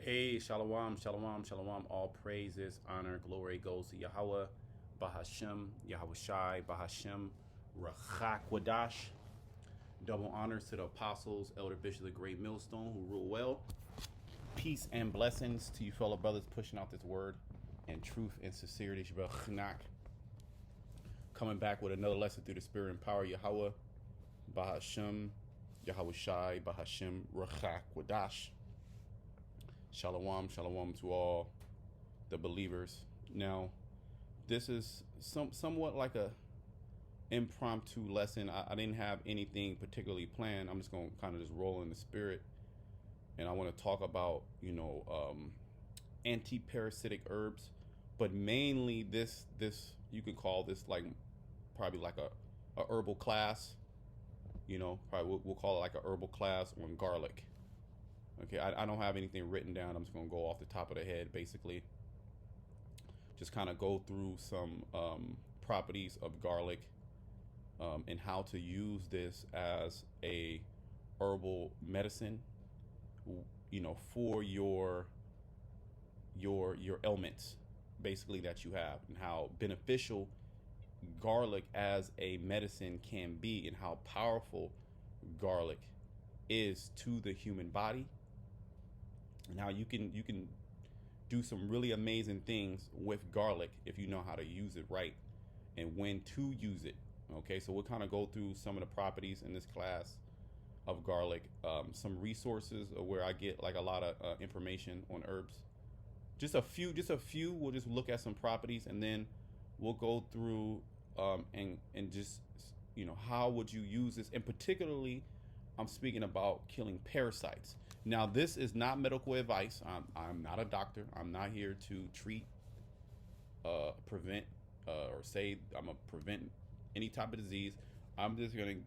Hey, shalom, shalom, shalom. All praises, honor, glory goes to Yahweh, Bahashem, Yahweh Shai, Bahashem, Rachakwadash. Double honors to the apostles, Elder Bishop of the Great Millstone, who rule well. Peace and blessings to you fellow brothers pushing out this word and truth and sincerity. Shabbat coming back with another lesson through the spirit and power. Yahweh, Bahashem, Yahweh Shai, Bahashem, Rachakwadash. Shalom, shalom to all the believers. Now, this is somewhat like a impromptu lesson. I didn't have anything particularly planned. I'm just going to kind of just roll in the spirit, and I want to talk about anti-parasitic herbs, but mainly this you could call this like probably like a herbal class. Probably we'll call it like a herbal class on garlic. Okay, I don't have anything written down. I'm just going to go off the top of the head, basically. Just kind of go through some properties of garlic and how to use this as a herbal medicine, for your ailments, basically, that you have, and how beneficial garlic as a medicine can be, and how powerful garlic is to the human body. Now you can do some really amazing things with garlic if you know how to use it right and when to use it. Okay, so we'll kind of go through some of the properties in this class of garlic, some resources where I get like a lot of information on herbs. Just a few. We'll just look at some properties, and then we'll go through and just how would you use this, and particularly I'm speaking about killing parasites. Now, this is not medical advice. I'm not a doctor. I'm not here to treat, prevent, or say I'm gonna prevent any type of disease. I'm just giving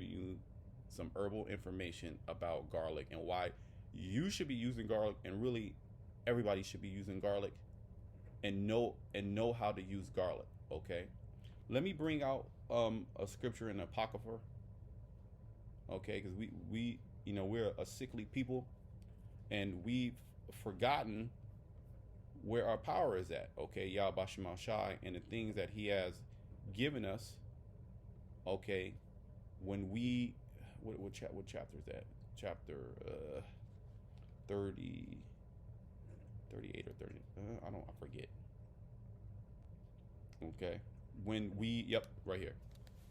you some herbal information about garlic and why you should be using garlic, and really everybody should be using garlic, and know how to use garlic. Okay, let me bring out a scripture in the Apocrypha. Okay, because we're a sickly people, and we've forgotten where our power is at. Okay, Yahweh Shai Shai, and the things that He has given us. Okay, when we what chapter is that? Chapter 30, 38 or 30. I forget. Okay, right here.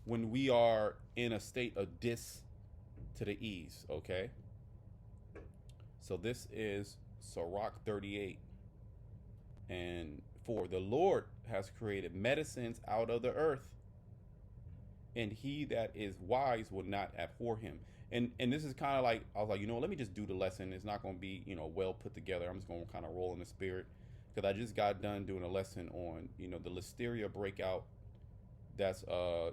When we are in a state of to the ease. Okay, so this is Sirach 38 and 4. The Lord has created medicines out of the earth, and he that is wise will not abhor him. And this is kind of like, I was like, let me just do the lesson. It's not going to be well put together. I'm just going to kind of roll in the spirit, because I just got done doing a lesson on the listeria breakout that's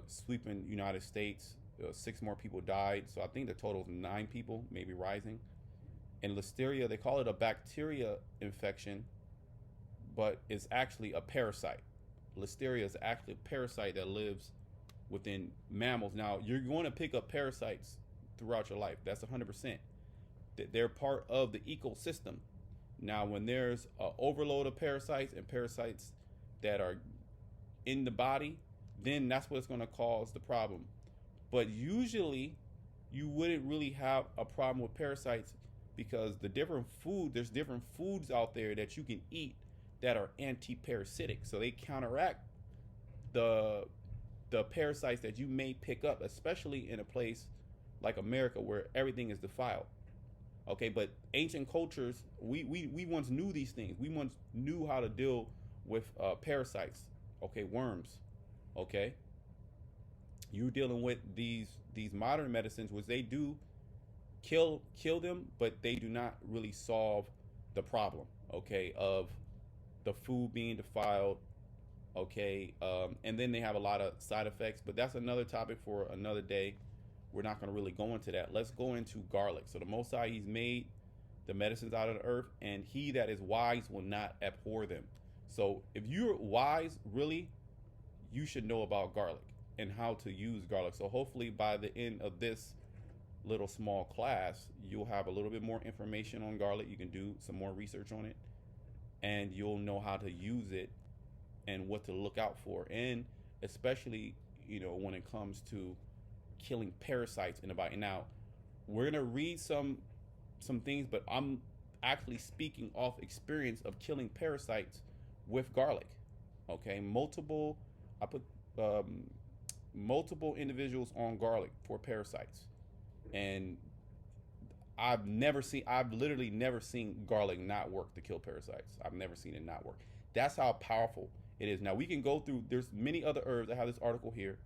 sweeping United States. 6 more people died, so I think the total is 9 people, maybe rising. And listeria, they call it a bacteria infection, but it's actually a parasite. Listeria is actually a parasite that lives within mammals. Now, you're going to pick up parasites throughout your life. That's 100%. They're part of the ecosystem. Now, when there's an overload of parasites and parasites that are in the body, then that's what's going to cause the problem. But usually, you wouldn't really have a problem with parasites, because there's different foods out there that you can eat that are anti-parasitic. So they counteract the parasites that you may pick up, especially in a place like America where everything is defiled. Okay, but ancient cultures, we once knew these things. We once knew how to deal with parasites. Okay, worms. Okay. You're dealing with these modern medicines, which they do kill them, but they do not really solve the problem, okay, of the food being defiled, okay, and then they have a lot of side effects, but that's another topic for another day. We're not going to really go into that. Let's go into garlic. So the Most High, He's made the medicines out of the earth, and he that is wise will not abhor them. So if you're wise, really, you should know about garlic and how to use garlic. So hopefully by the end of this little small class, you'll have a little bit more information on garlic. You can do some more research on it, and you'll know how to use it and what to look out for. And especially, when it comes to killing parasites in the body. Now, we're gonna read some things, but I'm actually speaking off experience of killing parasites with garlic. Okay, I put multiple individuals on garlic for parasites, and I've literally never seen garlic not work to kill parasites. I've never seen it not work. That's how powerful it is. Now we can go through. There's many other herbs. I have this article here.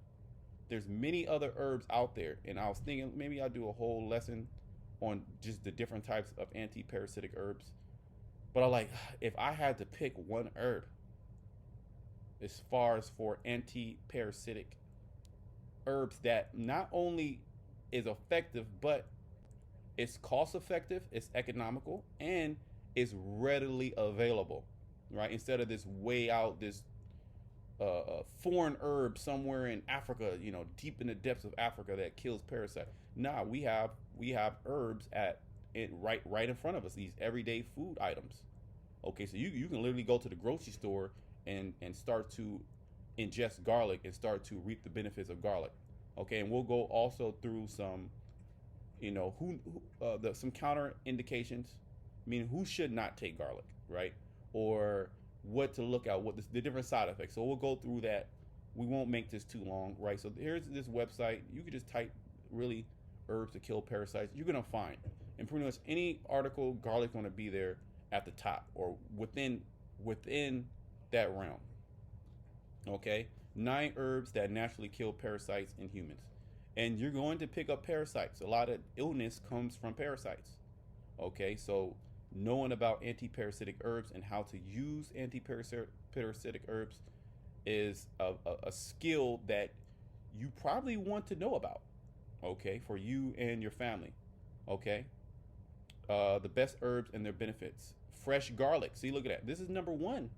There's many other herbs out there, and I was thinking maybe I'll do a whole lesson on just the different types of anti-parasitic herbs. But I like, if I had to pick one herb as far as for anti-parasitic herbs that not only is effective, but it's cost effective, it's economical, and it's readily available, right? Instead of this way out, this foreign herb somewhere in Africa, deep in the depths of Africa that kills parasites. Nah, we have herbs right in front of us. These everyday food items. Okay, so you can literally go to the grocery store and start to ingest garlic and start to reap the benefits of garlic. Okay, and we'll go also through some, some counter indications, meaning who should not take garlic, right? Or what to look at, what the different side effects. So we'll go through that. We won't make this too long, right? So here's this website. You can just type really herbs to kill parasites. You're gonna find, and pretty much any article, garlic gonna be there at the top or within that realm. Okay, 9 herbs that naturally kill parasites in humans, and you're going to pick up parasites. A lot of illness comes from parasites. Okay, so knowing about anti-parasitic herbs and how to use anti-parasitic herbs is a skill that you probably want to know about, okay, for you and your family. Okay, the best herbs and their benefits. Fresh garlic. See, look at that. This is number 1.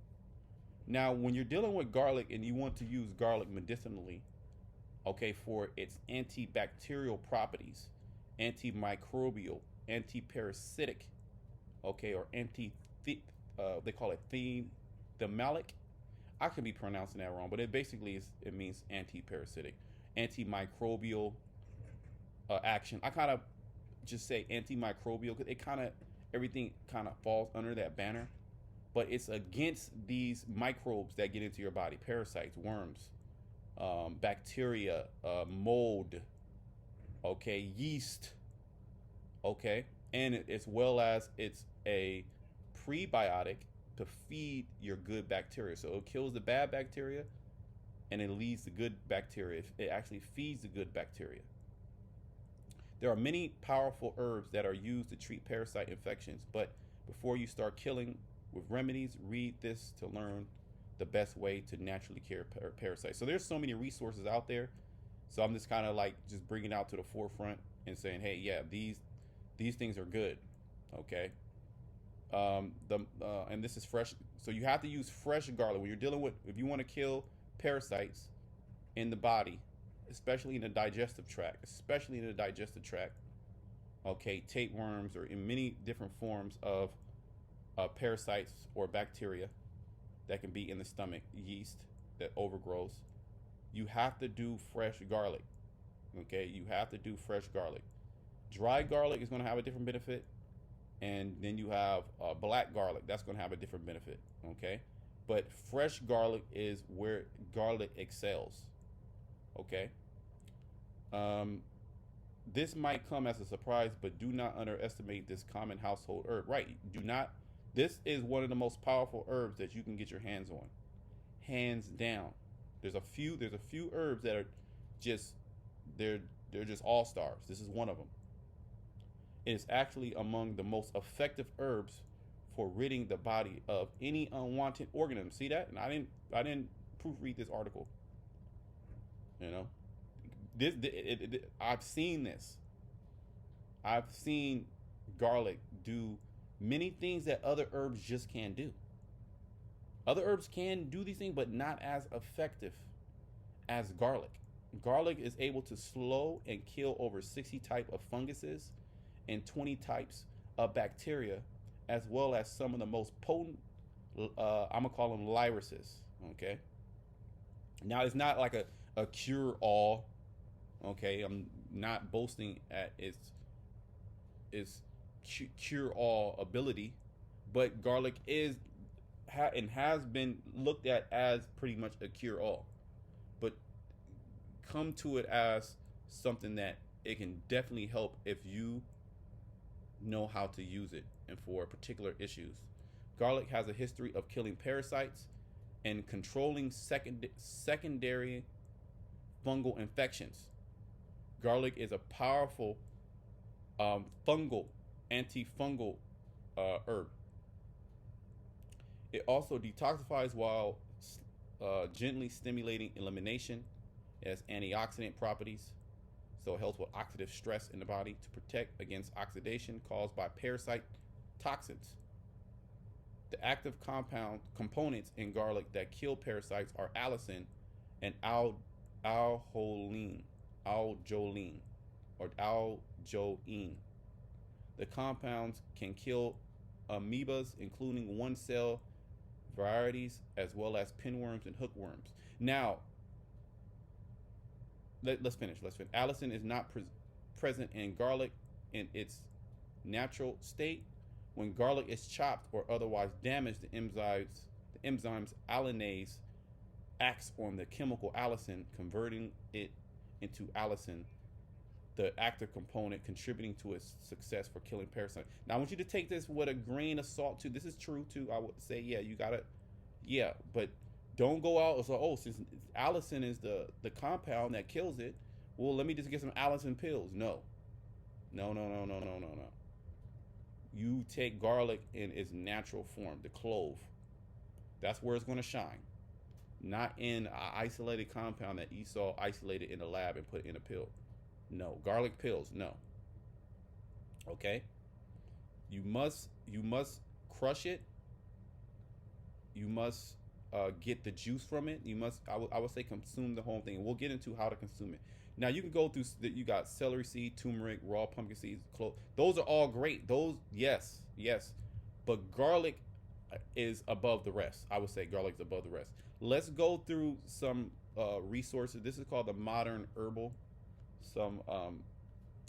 Now, when you're dealing with garlic and you want to use garlic medicinally, okay, for its antibacterial properties, antimicrobial, anti-parasitic, okay, or they call it themalic. I could be pronouncing that wrong, but it basically means anti-parasitic, antimicrobial action. I kind of just say antimicrobial because everything kind of falls under that banner, but it's against these microbes that get into your body: parasites, worms, bacteria, mold, okay, yeast, okay, and as well as it's a prebiotic to feed your good bacteria. So it kills the bad bacteria and it leaves the good bacteria. It actually feeds the good bacteria. There are many powerful herbs that are used to treat parasite infections, but before you start killing with remedies, read this to learn the best way to naturally cure parasites. So there's so many resources out there. So I'm just kind of like just bringing it out to the forefront and saying, hey, yeah, these things are good. Okay. And this is fresh. So you have to use fresh garlic when you're dealing with, if you want to kill parasites in the body, especially in the digestive tract, okay, tapeworms or in many different forms of parasites or bacteria that can be in the stomach, yeast that overgrows. You have to do fresh garlic. Okay, you have to do fresh garlic. Dry garlic is going to have a different benefit, and then you have black garlic. That's going to have a different benefit. Okay, but fresh garlic is where garlic excels. Okay. This might come as a surprise, but do not underestimate this common household herb. Right? Do not. This is one of the most powerful herbs that you can get your hands on, hands down. There's a few herbs that are just they're just all stars. This is one of them. It is actually among the most effective herbs for ridding the body of any unwanted organism. See that? And I didn't proofread this article. You know, I've seen this. I've seen garlic do many things that other herbs just can't do. Other herbs can do these things, but not as effective as garlic. Garlic is able to slow and kill over 60 type of funguses and 20 types of bacteria, as well as some of the most potent, I'm gonna call them viruses. Okay. Now it's not like a cure all. Okay, I'm not boasting at its cure all ability, but garlic is and has been looked at as pretty much a cure all. But come to it as something that it can definitely help if you know how to use it and for particular issues. Garlic has a history of killing parasites and controlling secondary fungal infections. Garlic is a powerful fungal, antifungal herb. It also detoxifies while gently stimulating elimination. It has antioxidant properties, so it helps with oxidative stress in the body to protect against oxidation caused by parasite toxins. The active components in garlic that kill parasites are allicin and aljoline, or aljoine. The compounds can kill amoebas, including one-cell varieties, as well as pinworms and hookworms. Now, let's finish. Allicin is not present in garlic in its natural state. When garlic is chopped or otherwise damaged, the enzymes allinase acts on the chemical allicin, converting it into allicin, the active component contributing to its success for killing parasites. Now, I want you to take this with a grain of salt too. This is true too. I would say, yeah, you gotta, yeah, but don't go out and say, oh, since allicin is the compound that kills it, well, let me just get some allicin pills. No. You take garlic in its natural form, the clove. That's where it's going to shine. Not in an isolated compound that Esau isolated in a lab and put in a pill. No. Garlic pills, no. Okay? You must crush it. You must get the juice from it. You must, I would say, consume the whole thing. We'll get into how to consume it. Now you can go through. You got celery seed, turmeric, raw pumpkin seeds, clove. Those are all great. Those, yes, but garlic is above the rest. I would say garlic is above the rest. Let's go through some resources. This is called the Modern Herbal.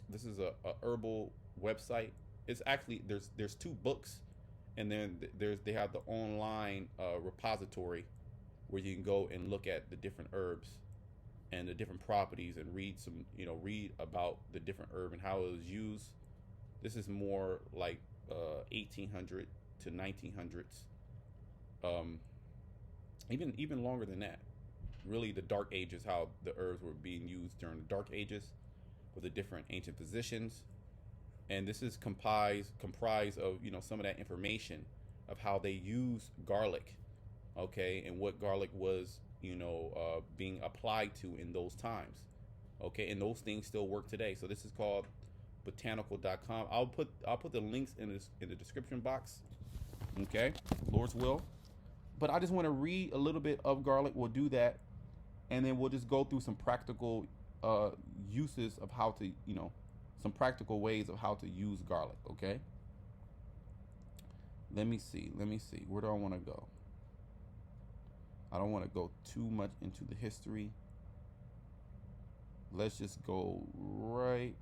This is a herbal website. It's actually there's two books, and then they have the online repository where you can go and look at the different herbs and the different properties and read about the different herb and how it was used. This is more like 1800 to 1900s, even longer than that. Really, the Dark Ages, how the herbs were being used during the Dark Ages with the different ancient physicians. And this is comprised of some of that information of how they use garlic, okay, and what garlic was being applied to in those times, okay, and those things still work today. So this is called botanical.com. I'll put the links in the description box, okay, Lord's will. But I just want to read a little bit of garlic. We'll do that, and then we'll just go through some practical uses of how to some practical ways of how to use garlic, okay? Let me see. Where do I want to go? I don't want to go too much into the history. Let's just go right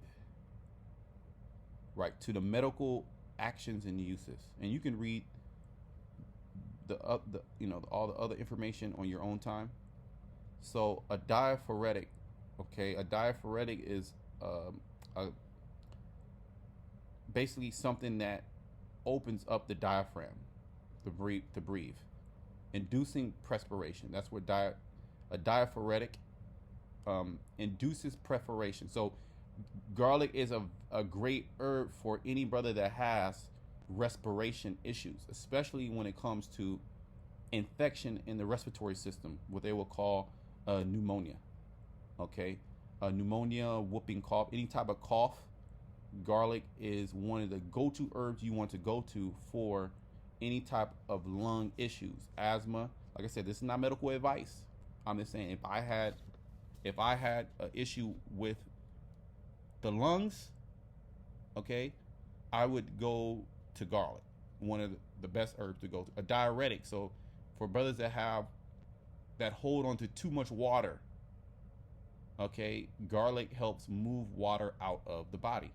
to the medical actions and uses. And you can read all the other information on your own time. So a diaphoretic, okay? A diaphoretic is basically something that opens up the diaphragm to breathe, inducing perspiration. That's what a diaphoretic induces perspiration. So garlic is a great herb for any brother that has respiration issues, especially when it comes to infection in the respiratory system, what they will call pneumonia. Okay, pneumonia, whooping cough, any type of cough. Garlic is one of the go-to herbs you want to go to for any type of lung issues, asthma. Like I said, this is not medical advice. I'm just saying, if I had If I had an issue with the lungs, okay, I would go to garlic. One of the best herbs to go to. A diuretic. So for brothers that hold on to too much water, okay, garlic helps move water out of the body.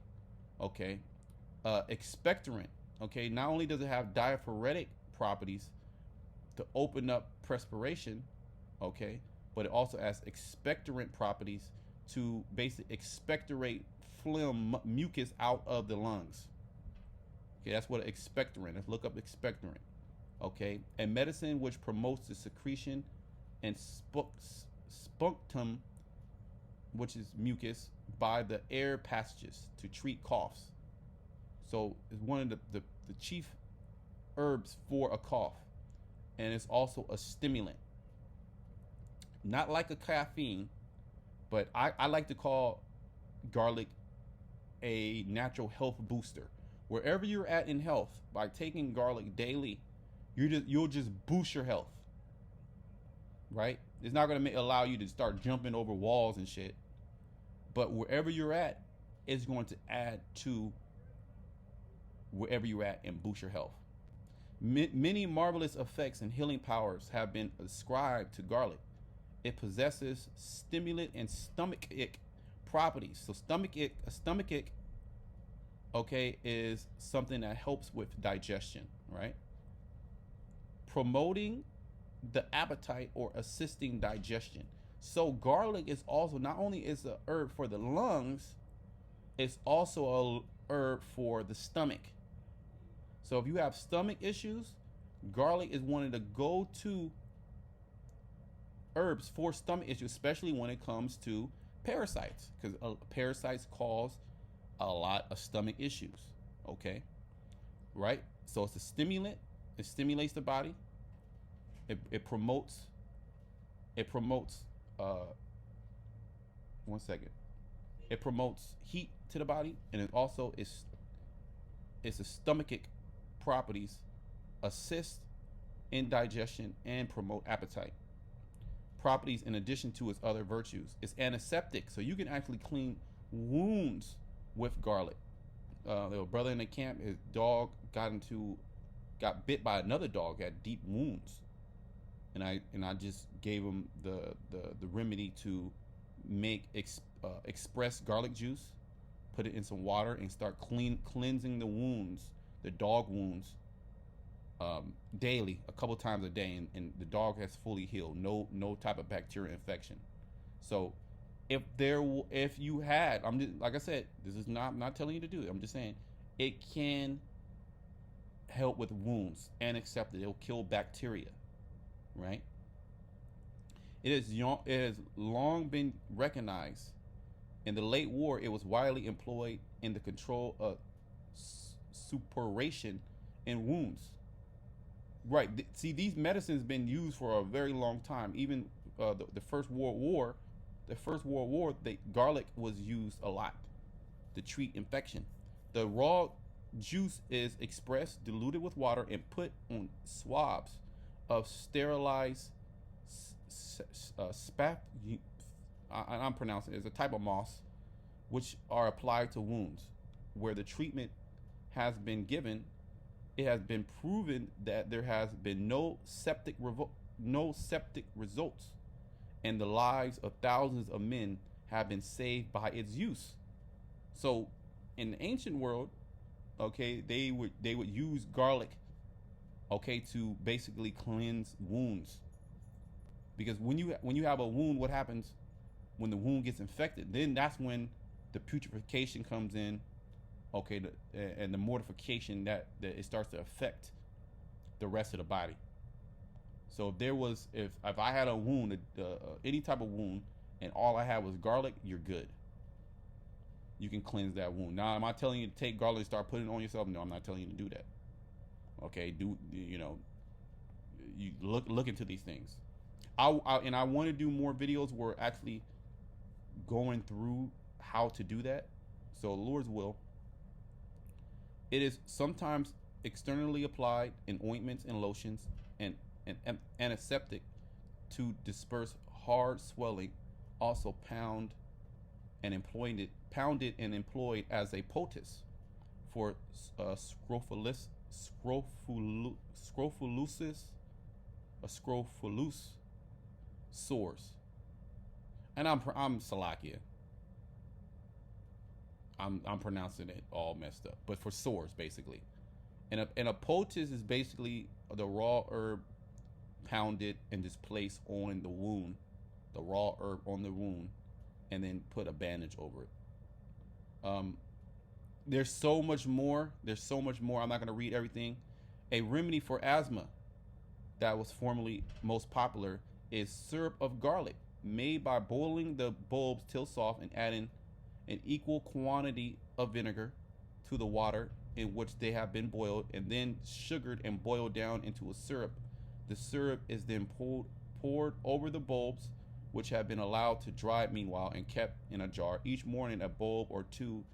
Okay, expectorant. Okay, not only does it have diaphoretic properties to open up perspiration, okay, but it also has expectorant properties to basically expectorate phlegm, mucus out of the lungs. Okay, that's what expectorant. Let's look up expectorant. Okay, a medicine which promotes the secretion and spunctum, which is mucus, by the air passages to treat coughs. So it's one of the chief herbs for a cough, and it's also a stimulant. Not like a caffeine, but I like to call garlic a natural health booster. Wherever you're at in health, by taking garlic daily, you'll just boost your health. Right? It's not gonna allow you to start jumping over walls and shit, but wherever you're at, it's going to add to wherever you're at and boost your health. Many marvelous effects and healing powers have been ascribed to garlic. It possesses stimulant and stomachic properties. So a stomachic, okay, is something that helps with digestion, right? Promoting the appetite or assisting digestion. So garlic is also, not only is a herb for the lungs, it's also a herb for the stomach. So if you have stomach issues, garlic is one of the go-to herbs for stomach issues, especially when it comes to parasites, because parasites cause a lot of stomach issues. Okay, right? So it's a stimulant. It stimulates the body. It promotes. One second. It promotes heat to the body, and it also is. It's a stomachic properties, assist in digestion and promote appetite. Properties in addition to its other virtues. It's antiseptic, so you can actually clean wounds with garlic. There was a brother in the camp. His dog got bit by another dog, had deep wounds, and I just gave him the remedy to make express garlic juice, put it in some water, and start cleansing the wounds, the dog wounds, daily, a couple times a day, and the dog has fully healed, no type of bacterial infection. So if you had, I'm just, like I said, this is not, I'm not telling you to do it, I'm just saying it can help with wounds and accept it. It'll kill bacteria, right? It has long been recognized. In the late war, it was widely employed in the control of suppuration in wounds. Right. See, these medicines been used for a very long time. Even the First World War, garlic was used a lot to treat infection. The raw juice is expressed, diluted with water, and put on swabs of sterilized I'm pronouncing it, it's a type of moss, which are applied to wounds. Where the treatment has been given, it has been proven that there has been no septic results, and the lives of thousands of men have been saved by its use. So, in the ancient world, okay, they would use garlic, okay, to basically cleanse wounds. Because when you have a wound, what happens when the wound gets infected? Then that's when the putrefaction comes in, okay, and the mortification that it starts to affect the rest of the body. So if I had a wound, any type of wound, and all I had was garlic, you're good. You can cleanse that wound. Now, am I telling you to take garlic and start putting it on yourself? No, I'm not telling you to do that. Okay, you look into these things. I want to do more videos where we're actually going through how to do that. So the Lord's will. It is sometimes externally applied in ointments and lotions and antiseptic to disperse hard swelling also pounded and employed as a poultice for scrofulous sores. And I'm Salakia. I'm pronouncing it all messed up, but for sores basically. And a poultice is basically the raw herb pounded and just placed on the wound, the raw herb on the wound, and then put a bandage over it. There's so much more. There's so much more. I'm not going to read everything. A remedy for asthma that was formerly most popular is syrup of garlic, made by boiling the bulbs till soft and adding an equal quantity of vinegar to the water in which they have been boiled, and then sugared and boiled down into a syrup. The syrup is then poured over the bulbs, which have been allowed to dry meanwhile and kept in a jar. Each morning, a bulb or two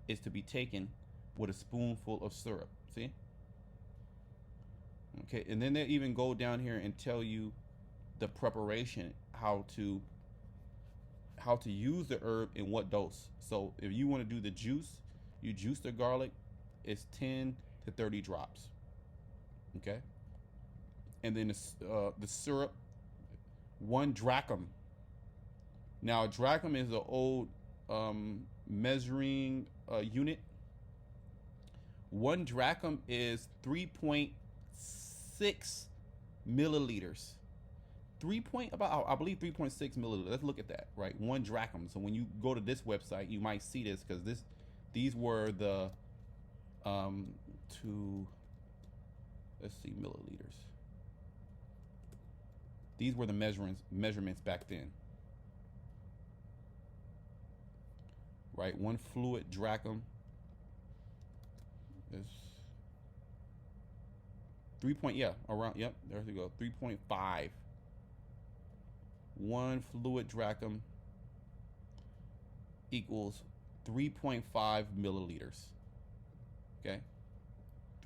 is to be taken with a spoonful of syrup. See? Okay, and then they even go down here and tell you the preparation, how to use the herb in what dose. So if you want to do the juice, you juice the garlic, it's 10 to 30 drops. Okay, and then the syrup, 1 drachm. Now a drachm is an old measuring unit. 1 drachm is 3.6 milliliters. I believe 3.6 milliliters. Let's look at that, right? 1 drachm. So when you go to this website, you might see this, because these were the let's see, milliliters. These were the measurements back then, right? 1 fluid drachm is 3 point, yeah, around, yep, there you go, 3.5. 1 fluid drachm equals 3.5 milliliters. Okay,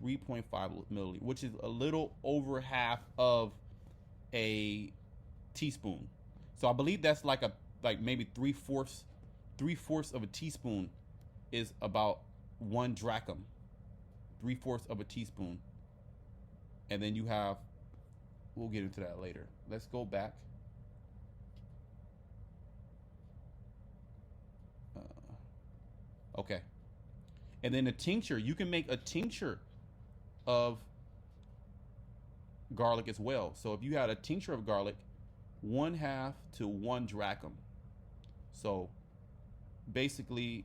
3.5 milliliters, which is a little over half of a teaspoon. So I believe that's like maybe 3/4 of a teaspoon is about 1 drachm. 3/4 of a teaspoon. And then you have, we'll get into that later. Let's go back. Okay. And then a tincture, you can make a tincture of garlic as well. So if you had a tincture of garlic, 1/2 to 1 drachm. So basically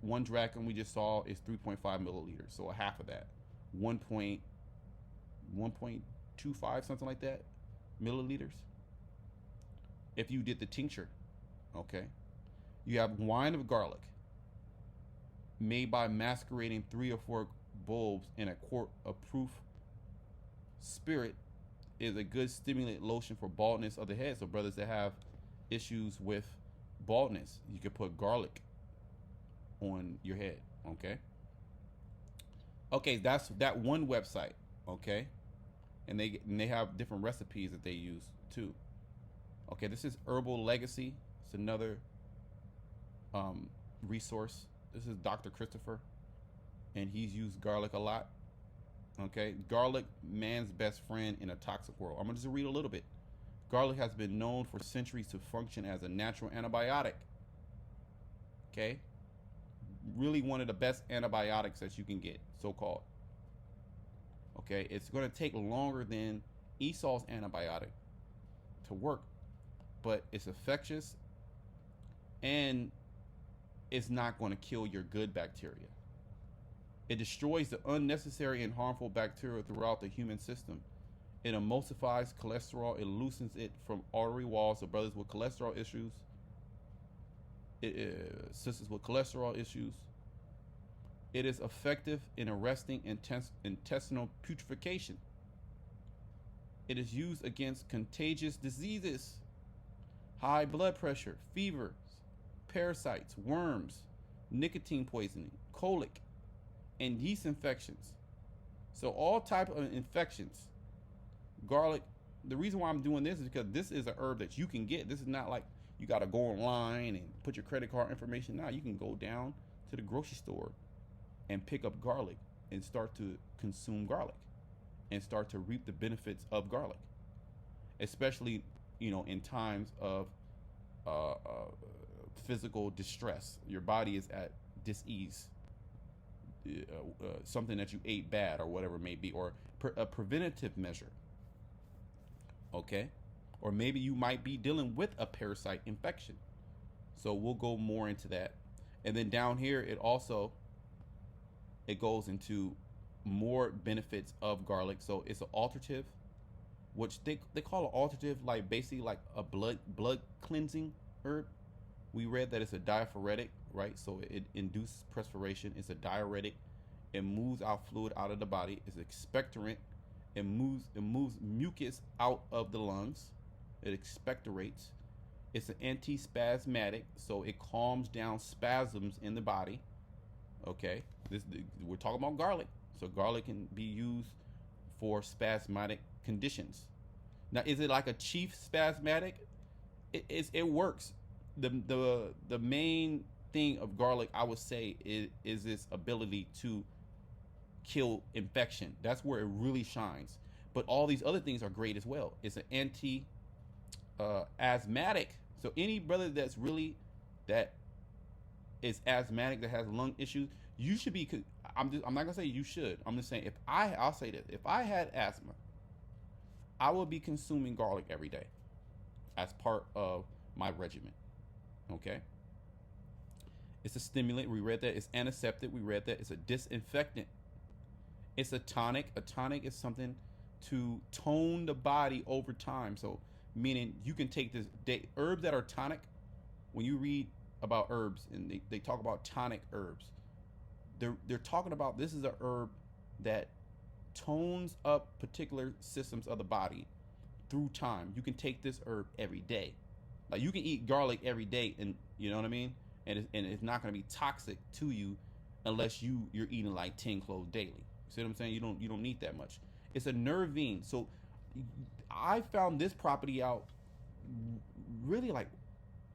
1 drachm we just saw is 3.5 milliliters. So a half of that, 1.25, something like that, milliliters. If you did the tincture, okay. You have wine of garlic, made by macerating 3 or 4 bulbs in a quart of proof spirit, is a good stimulant lotion for baldness of the head. So brothers that have issues with baldness, you can put garlic on your head. Okay, that's that one website. Okay, and they have different recipes that they use too. Okay, this is Herbal Legacy. It's another resource. This is Dr. Christopher, and he's used garlic a lot. Okay, garlic, man's best friend in a toxic world. I'm gonna just read a little bit. Garlic has been known for centuries to function as a natural antibiotic. Okay, really one of the best antibiotics that you can get, so-called. Okay, it's gonna take longer than Esau's antibiotic to work, but it's infectious and it's not going to kill your good bacteria. It destroys the unnecessary and harmful bacteria throughout the human system. It emulsifies cholesterol. It loosens it from artery walls. So brothers with cholesterol issues, sisters with cholesterol issues, it is effective in arresting intestinal putrefaction. It is used against contagious diseases, high blood pressure, fever, parasites, worms, nicotine poisoning, colic, and yeast infections. So all type of infections, garlic. The reason why I'm doing this is because this is a herb that you can get. This is not like you got to go online and put your credit card information. Now you can go down to the grocery store and pick up garlic and start to consume garlic and start to reap the benefits of garlic, especially in times of uh, uh, physical distress. Your body is at dis-ease, something that you ate bad or whatever it may be, or a preventative measure. Okay, or maybe you might be dealing with a parasite infection. So we'll go more into that. And then down here, it goes into more benefits of garlic. So it's an alterative, which they call an alterative, like basically like a blood cleansing herb. We read that it's a diaphoretic, right? So it induces perspiration. It's a diuretic. It moves out fluid out of the body. It's expectorant. It moves mucus out of the lungs. It expectorates. It's an antispasmodic, so it calms down spasms in the body. Okay, we're talking about garlic, so garlic can be used for spasmodic conditions. Now, is it like a chief spasmodic? It works. The main thing of garlic, I would say, is its ability to kill infection. That's where it really shines. But all these other things are great as well. It's an anti asthmatic. So any brother that is asthmatic, that has lung issues, you should be. I'm not gonna say you should. I'm just saying I'll say this. If I had asthma, I would be consuming garlic every day as part of my regimen. Okay. It's a stimulant. We read that. It's antiseptic. We read that. It's a disinfectant. It's a tonic. A tonic is something to tone the body over time. So, meaning you can take herbs that are tonic. When you read about herbs and they talk about tonic herbs, they're talking about this is a herb that tones up particular systems of the body through time. You can take this herb every day. Like you can eat garlic every day, and you know what I mean? And it's not going to be toxic to you unless you're eating like 10 cloves daily. See what I'm saying? You don't need that much. It's a nervine. So I found this property out really like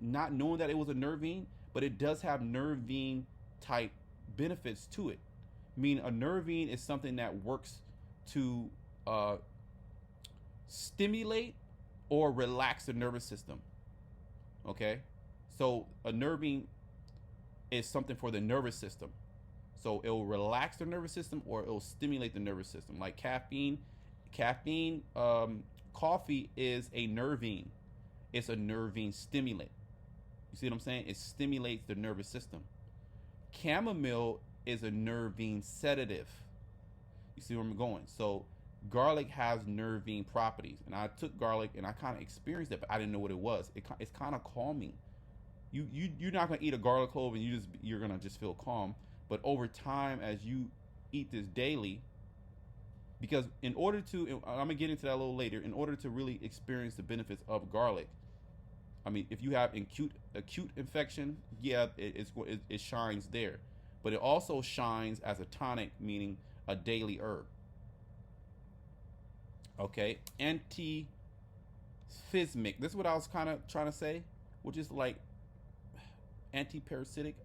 not knowing that it was a nervine, but it does have nervine type benefits to it. I mean, a nervine is something that works to stimulate or relax the nervous system. Okay? So a nervine is something for the nervous system. So it'll relax the nervous system or it'll stimulate the nervous system. Like caffeine, coffee is a nervine. It's a nervine stimulant. You see what I'm saying? It stimulates the nervous system. Chamomile is a nervine sedative. You see where I'm going? So garlic has nervine properties. And I took garlic and I kind of experienced it, but I didn't know what it was. It's kind of calming. You're not going to eat a garlic clove and you're going to just feel calm. But over time, as you eat this daily, because in order to, I'm going to get into that a little later, in order to really experience the benefits of garlic, I mean, if you have acute infection, yeah, it shines there. But it also shines as a tonic, meaning a daily herb. Okay, antiphysmic. This is what I was kind of trying to say, which is like anti-parasitic.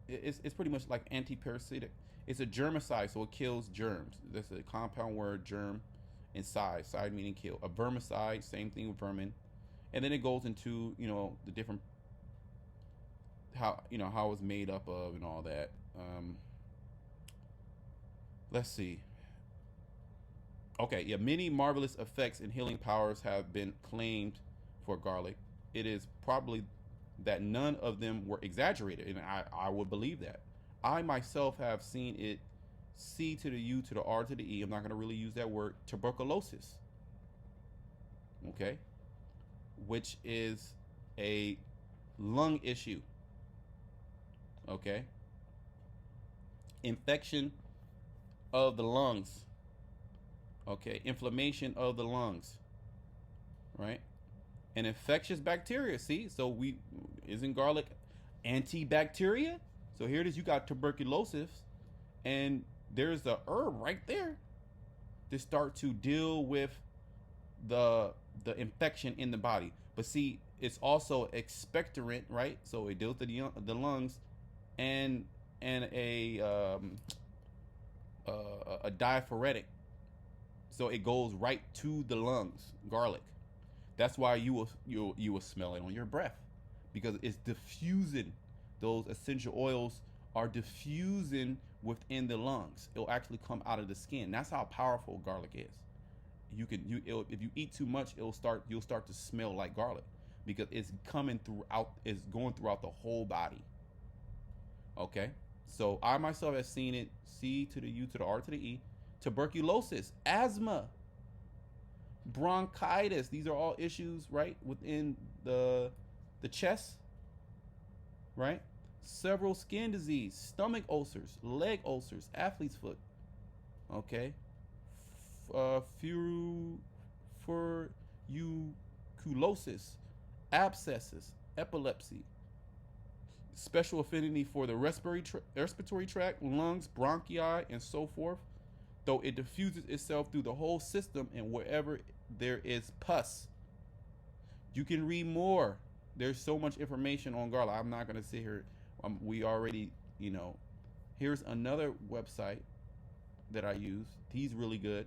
It's pretty much like anti-parasitic. It's a germicide, so it kills germs. That's a compound word, germ, and side meaning kill. A vermicide, same thing with vermin. And then it goes into, the different, how it's made up of and all that. Let's see. Okay, yeah, many marvelous effects and healing powers have been claimed for garlic. It is probably that none of them were exaggerated, and I would believe that. I myself have seen it, C to the U to the R to the E. I'm not going to really use that word. Tuberculosis. Okay, which is a lung issue. Okay, infection of the lungs. Okay, inflammation of the lungs. Right, and infectious bacteria. See, so isn't garlic antibacteria? So here it is. You got tuberculosis, and there's a herb right there to start to deal with the infection in the body. But see, it's also expectorant, right? So it deals with the lungs, and a diaphoretic. So it goes right to the lungs. Garlic. That's why you will smell it on your breath, because it's diffusing. Those essential oils are diffusing within the lungs. It'll actually come out of the skin. That's how powerful garlic is. If you eat too much, you'll start to smell like garlic, because it's coming throughout. It's going throughout the whole body. Okay, so I myself have seen it. C to the U to the R to the E. Tuberculosis, asthma, bronchitis. These are all issues, right, within the chest, right? Several skin disease, stomach ulcers, leg ulcers, athlete's foot. Okay, furunculosis, abscesses, epilepsy, special affinity for the respiratory tract, lungs, bronchi, and so forth. Though it diffuses itself through the whole system and wherever there is pus. You can read more. There's so much information on garlic. I'm not going to sit here. We already, here's another website that I use. He's really good.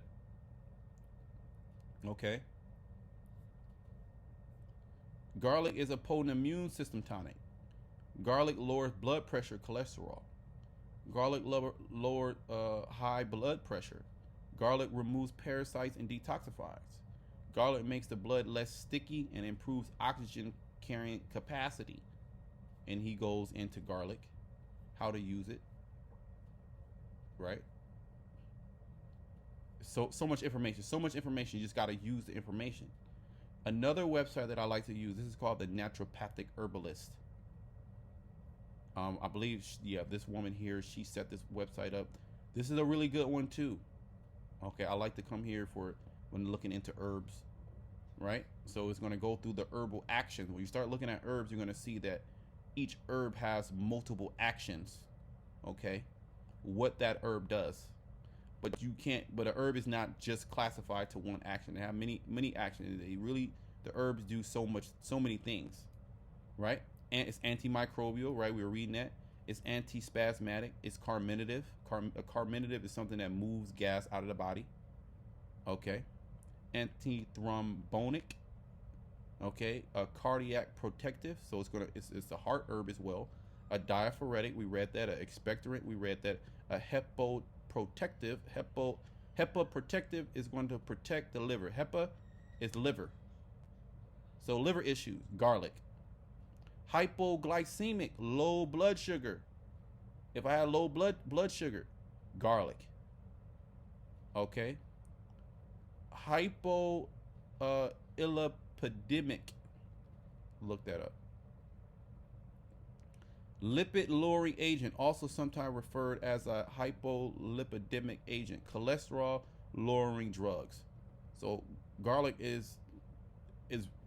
Okay. Garlic is a potent immune system tonic. Garlic lowers blood pressure, cholesterol. Garlic lowered high blood pressure. Garlic removes parasites and detoxifies. Garlic makes the blood less sticky and improves oxygen carrying capacity. And he goes into garlic, how to use it, right? So much information. You just got to use the information. Another website that I like to use, this is called the Naturopathic Herbalist. I believe, this woman here, she set this website up. This is a really good one too. Okay, I like to come here for when looking into herbs, right? So it's going to go through the herbal actions. When you start looking at herbs, you're going to see that each herb has multiple actions. Okay, what that herb does, but a herb is not just classified to one action. They have many actions. The herbs do so many things, right? And it's antimicrobial, right? We were reading that. It's antispasmodic. It's carminative. A carminative is something that moves gas out of the body. Okay. Antithrombotic. Okay. A cardiac protective. So it's a heart herb as well. A diaphoretic. We read that. A expectorant. We read that. A hepaprotective. Hepaprotective is going to protect the liver. Hepa is liver. So liver issues. Garlic. Hypoglycemic, low blood sugar. If I had low blood sugar, garlic. Okay. Hypolipidemic. Look that up. Lipid lowering agent, also sometimes referred as a hypolipidemic agent. Cholesterol lowering drugs. So garlic it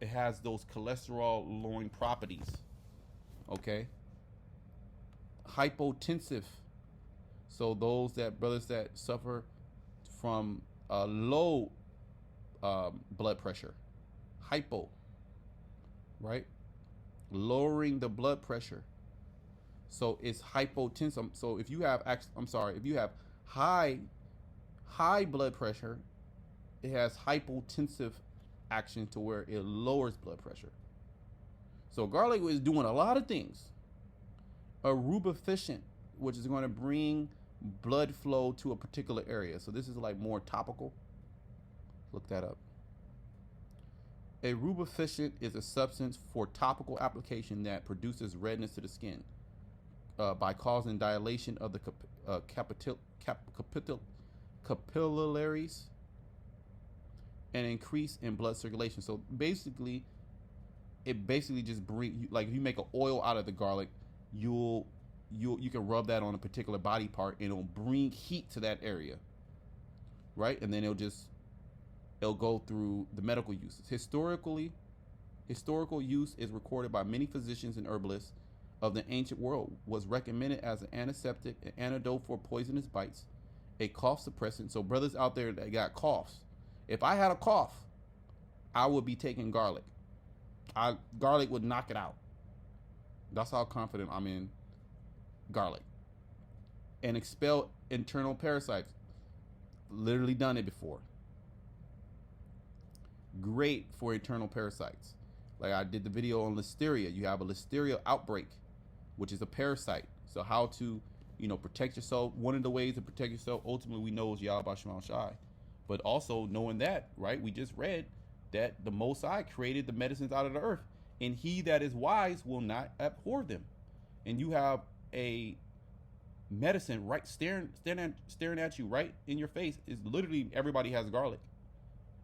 has those cholesterol lowering properties. Okay. Hypotensive. So brothers that suffer from low blood pressure. Hypo. Right? Lowering the blood pressure. So it's hypotensive. So if you have high blood pressure, it has hypotensive action to where it lowers blood pressure. So garlic is doing a lot of things. A rubificient, which is going to bring blood flow to a particular area. So this is like more topical. Look that up. A rubificient is a substance for topical application that produces redness to the skin by causing dilation of the capillaries and increase in blood circulation. So basically, it just bring, like if you make an oil out of the garlic, you can rub that on a particular body part and it'll bring heat to that area, right? And then it'll go through the medical uses. Historical use is recorded by many physicians and herbalists of the ancient world. Was recommended as an antiseptic, an antidote for poisonous bites, a cough suppressant. So brothers out there that got coughs, if I had a cough, I would be taking garlic. Garlic would knock it out. That's how confident I'm in garlic. And expel internal parasites. Literally done it before. Great for internal parasites. Like I did the video on listeria. You have a listeria outbreak, which is a parasite. So how to, protect yourself. One of the ways to protect yourself, ultimately, we know is Yahweh Shema Shai. But also knowing that, right, we just read that the Most High created the medicines out of the earth. And he that is wise will not abhor them. And you have a medicine right staring at you right in your face. Is literally everybody has garlic.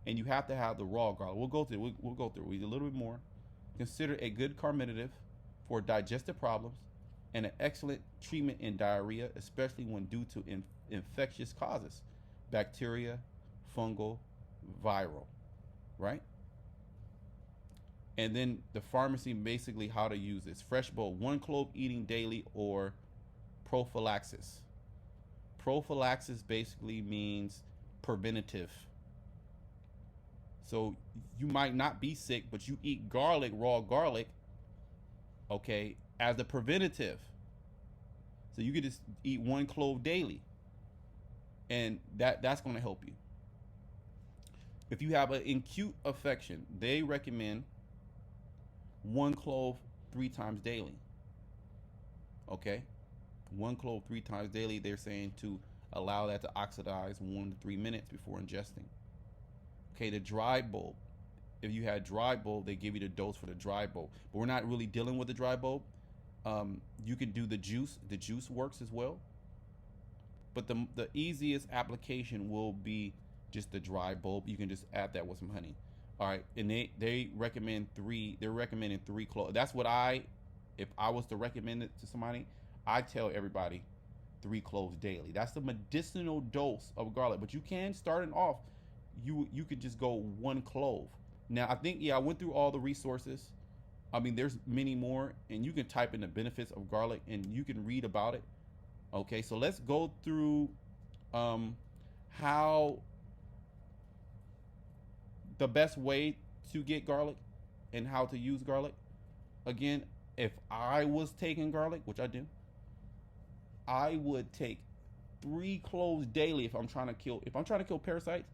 And you have to have the raw garlic. We'll go through a little bit more. Consider a good carminative for digestive problems and an excellent treatment in diarrhea, especially when due to infectious causes, bacteria, fungal, viral, right? And then the pharmacy, basically how to use this. Fresh bowl, 1 clove eating daily, or prophylaxis. Prophylaxis basically means preventative. So you might not be sick, but you eat garlic, raw garlic, okay, as a preventative. So you could just eat 1 clove daily, and that's going to help you. If you have an acute infection, they recommend 1 clove 3 times daily. Okay, 1 clove 3 times daily. They're saying to allow that to oxidize 1 to 3 minutes before ingesting. Okay, the dry bulb. If you had dry bulb, they give you the dose for the dry bulb. But we're not really dealing with the dry bulb. You can do the juice. The juice works as well. But the easiest application will be just the dry bulb. You can just add that with some honey. All right, and they recommend 3. They're recommending 3 cloves. That's what if I was to recommend it to somebody, I tell everybody 3 cloves daily. That's the medicinal dose of garlic. But you can start it off. You could just go 1 clove. Now I think I went through all the resources. I mean, there's many more, and you can type in the benefits of garlic and you can read about it. Okay, so let's go through how the best way to get garlic and how to use garlic. Again, if I was taking garlic, which I do, I would take 3 cloves daily if I'm trying to kill parasites.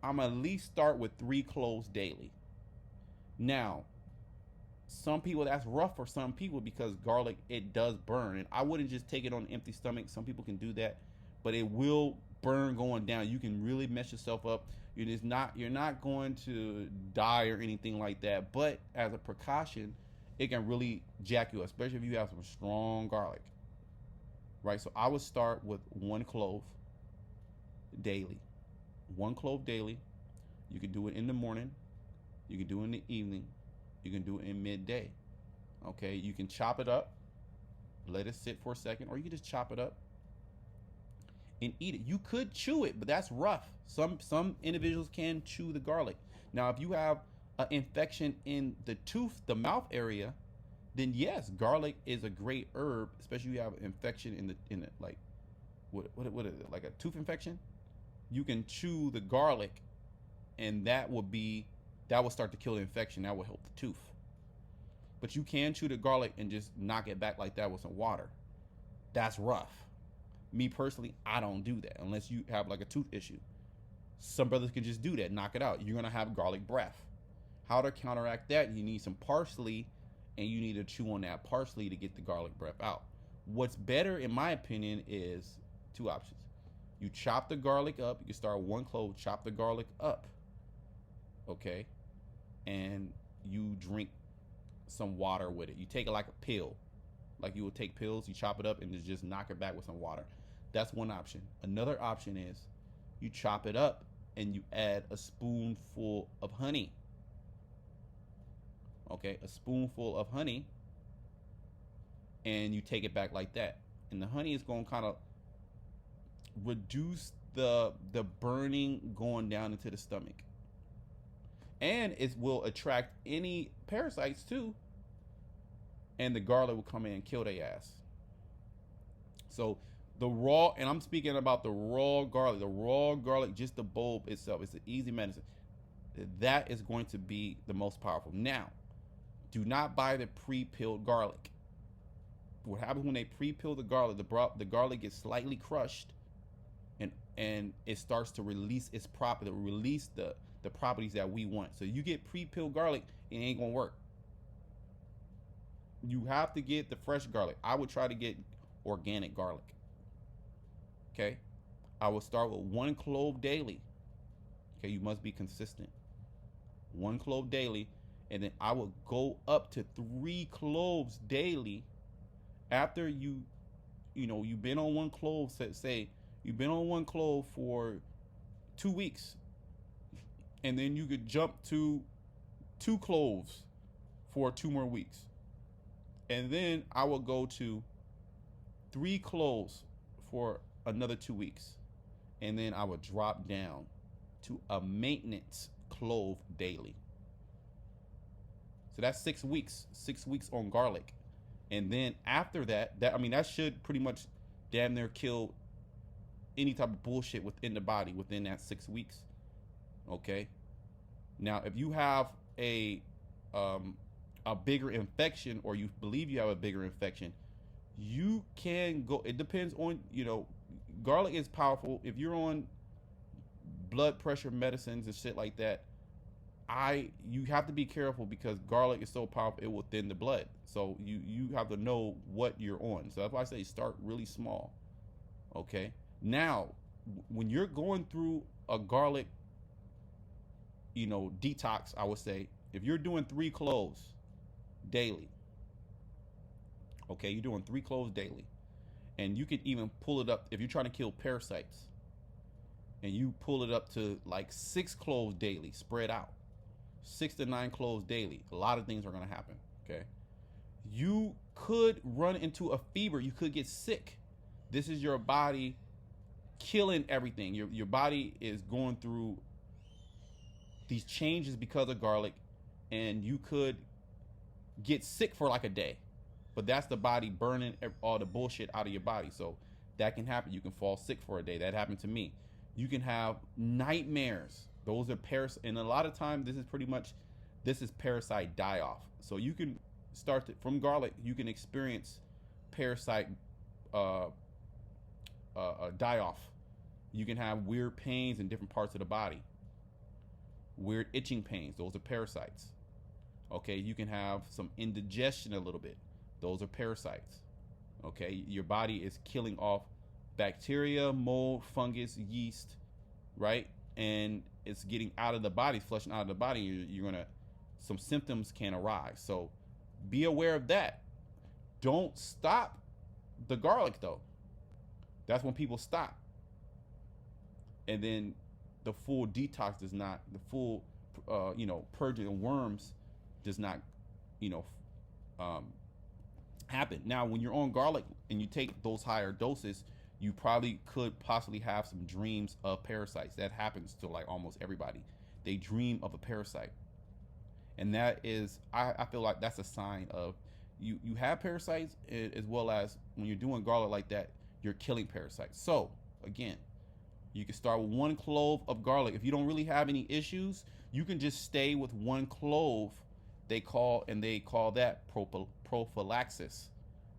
I'm at least start with 3 cloves daily. Now, some people, that's rough for some people because garlic, it does burn, and I wouldn't just take it on an empty stomach. Some people can do that, but it will burn going down. You can really mess yourself up. You're not going to die or anything like that, but as a precaution, it can really jack you up, especially if you have some strong garlic, right? So I would start with 1 clove daily. 1 clove daily. You can do it in the morning. You can do it in the evening. You can do it in midday. Okay, you can chop it up, let it sit for a second, or you can just chop it up and eat it. You could chew it, but that's rough. Some individuals can chew the garlic. Now, if you have an infection in the tooth, the mouth area, then yes, garlic is a great herb, especially if you have an infection in the like what is it, like a tooth infection. You can chew the garlic, and that will start to kill the infection. That will help the tooth. But you can chew the garlic and just knock it back like that with some water. That's rough. Me personally, I don't do that unless you have like a tooth issue. Some brothers can just do that, knock it out. You're gonna have garlic breath. How to counteract that? You need some parsley, and you need to chew on that parsley to get the garlic breath out. What's better, in my opinion, is 2 options. You chop the garlic up. You can start 1 clove, chop the garlic up, okay, and you drink some water with it. You take it like a pill, like you would take pills. You chop it up and just knock it back with some water. That's one option. Another option is you chop it up and you add a spoonful of honey. Okay, a spoonful of honey, and you take it back like that. And the honey is going to kind of reduce the burning going down into the stomach, and it will attract any parasites too, and the garlic will come in and kill their ass. So the raw, and I'm speaking about the raw garlic, just the bulb itself, it's an easy medicine. that is going to be the most powerful. Now, do not buy the pre-peeled garlic. What happens when they pre-peel the garlic? The garlic gets slightly crushed, and it starts to release its property, release the properties that we want. So you get pre-peeled garlic, it ain't gonna work. You have to get the fresh garlic. I would try to get organic garlic. Okay, I will start with 1 clove daily. Okay, you must be consistent. 1 clove daily, and then I will go up to 3 cloves daily. After you've been on 1 clove, say you've been on 1 clove for 2 weeks, and then you could jump to 2 cloves for 2 more weeks, and then I will go to 3 cloves for another 2 weeks, and then I would drop down to a maintenance clove daily. So that's 6 weeks. 6 weeks on garlic. And then after that that should pretty much damn near kill any type of bullshit within the body within that 6 weeks. Okay. Now, if you have a bigger infection, or you believe you have a bigger infection, you can go. It depends on, garlic is powerful. If you're on blood pressure medicines and shit like that, you have to be careful, because garlic is so powerful, it will thin the blood. So you have to know what you're on. So that's why I say start really small. Okay. Now, when you're going through a garlic, detox, I would say, if you're doing 3 cloves daily, okay, you're doing 3 cloves daily, and you can even pull it up if you're trying to kill parasites, and you pull it up to like 6 cloves daily, spread out, 6 to 9 cloves daily. A lot of things are going to happen. Okay. You could run into a fever. You could get sick. This is your body killing everything. Your body is going through these changes because of garlic, and you could get sick for like a day, but that's the body burning all the bullshit out of your body. So that can happen. You can fall sick for a day. That happened to me. You can have nightmares. Those are parasites, and a lot of times this is parasite die-off. So you can start from garlic. You can experience parasite die-off. You can have weird pains in different parts of the body, weird itching pains. Those are parasites. Okay, you can have some indigestion a little bit. Those are parasites. Okay, your body is killing off bacteria, mold, fungus, yeast, right? And it's getting out of the body, flushing out of the body. Some symptoms can arise. So be aware of that. Don't stop the garlic though. That's when people stop. And then the full detox does not, the full, purging of worms does not, happen. Now, when you're on garlic and you take those higher doses, you probably could possibly have some dreams of parasites. That happens to like almost everybody. They dream of a parasite. And that is, I feel like that's a sign of you have parasites, as well as when you're doing garlic like that, you're killing parasites. So again, you can start with 1 clove of garlic. If you don't really have any issues, you can just stay with 1 clove. They call that prophylaxis,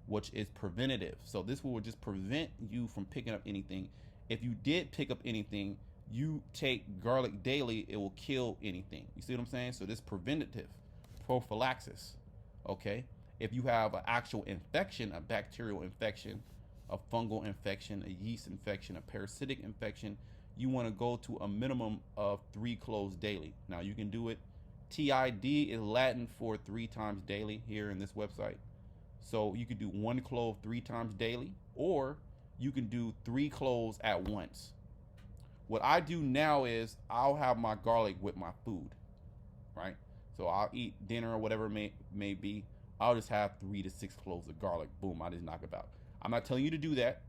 which is preventative. So this will just prevent you from picking up anything. If you did pick up anything, you take garlic daily, it will kill anything. You see what I'm saying? So this preventative prophylaxis. Okay. If you have an actual infection, a bacterial infection, a fungal infection, a yeast infection, a parasitic infection, you want to go to a minimum of 3 cloves daily. Now you can do it. TID is Latin for 3 times daily here in this website. So you could do 1 clove 3 times daily, or you can do 3 cloves at once. What I do now is I'll have my garlic with my food, right? So I'll eat dinner or whatever it may be. I'll just have 3 to 6 cloves of garlic. Boom, I just knock it out. I'm not telling you to do that.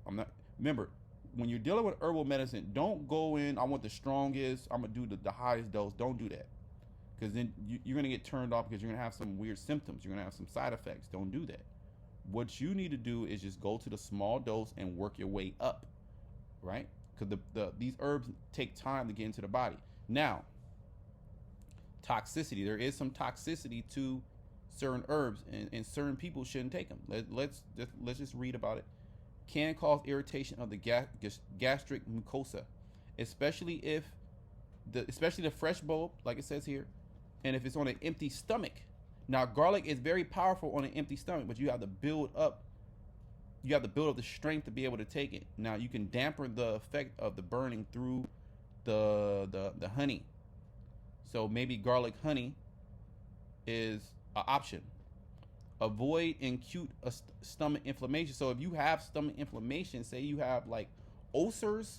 Remember, when you're dealing with herbal medicine, don't go in, I want the strongest, I'm going to do the highest dose. Don't do that. Because then you're going to get turned off, because you're going to have some weird symptoms. You're going to have some side effects. Don't do that. What you need to do is just go to the small dose and work your way up, right? Because these herbs take time to get into the body. Now, toxicity. There is some toxicity to certain herbs, and certain people shouldn't take them. Let's just read about it. Can cause irritation of the gastric mucosa, especially if especially the fresh bulb, like it says here, and if it's on an empty stomach. Now, garlic is very powerful on an empty stomach, but you have to build up. You have to build up the strength to be able to take it. Now, you can dampen the effect of the burning through the honey. So maybe garlic honey is an option. Avoid acute stomach inflammation. So if you have stomach inflammation, say you have like ulcers,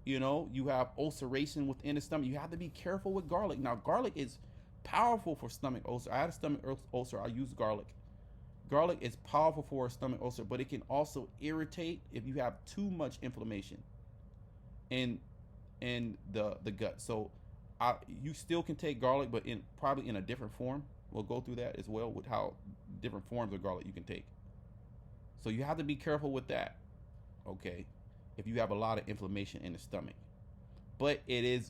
you have ulceration within the stomach, you have to be careful with garlic. Now, garlic is powerful for stomach ulcer. I had a stomach ulcer. I use garlic. Garlic is powerful for a stomach ulcer, but it can also irritate if you have too much inflammation in the gut. So you still can take garlic, but probably in a different form. We'll go through that as well with how different forms of garlic you can take. So you have to be careful with that, okay, if you have a lot of inflammation in the stomach. But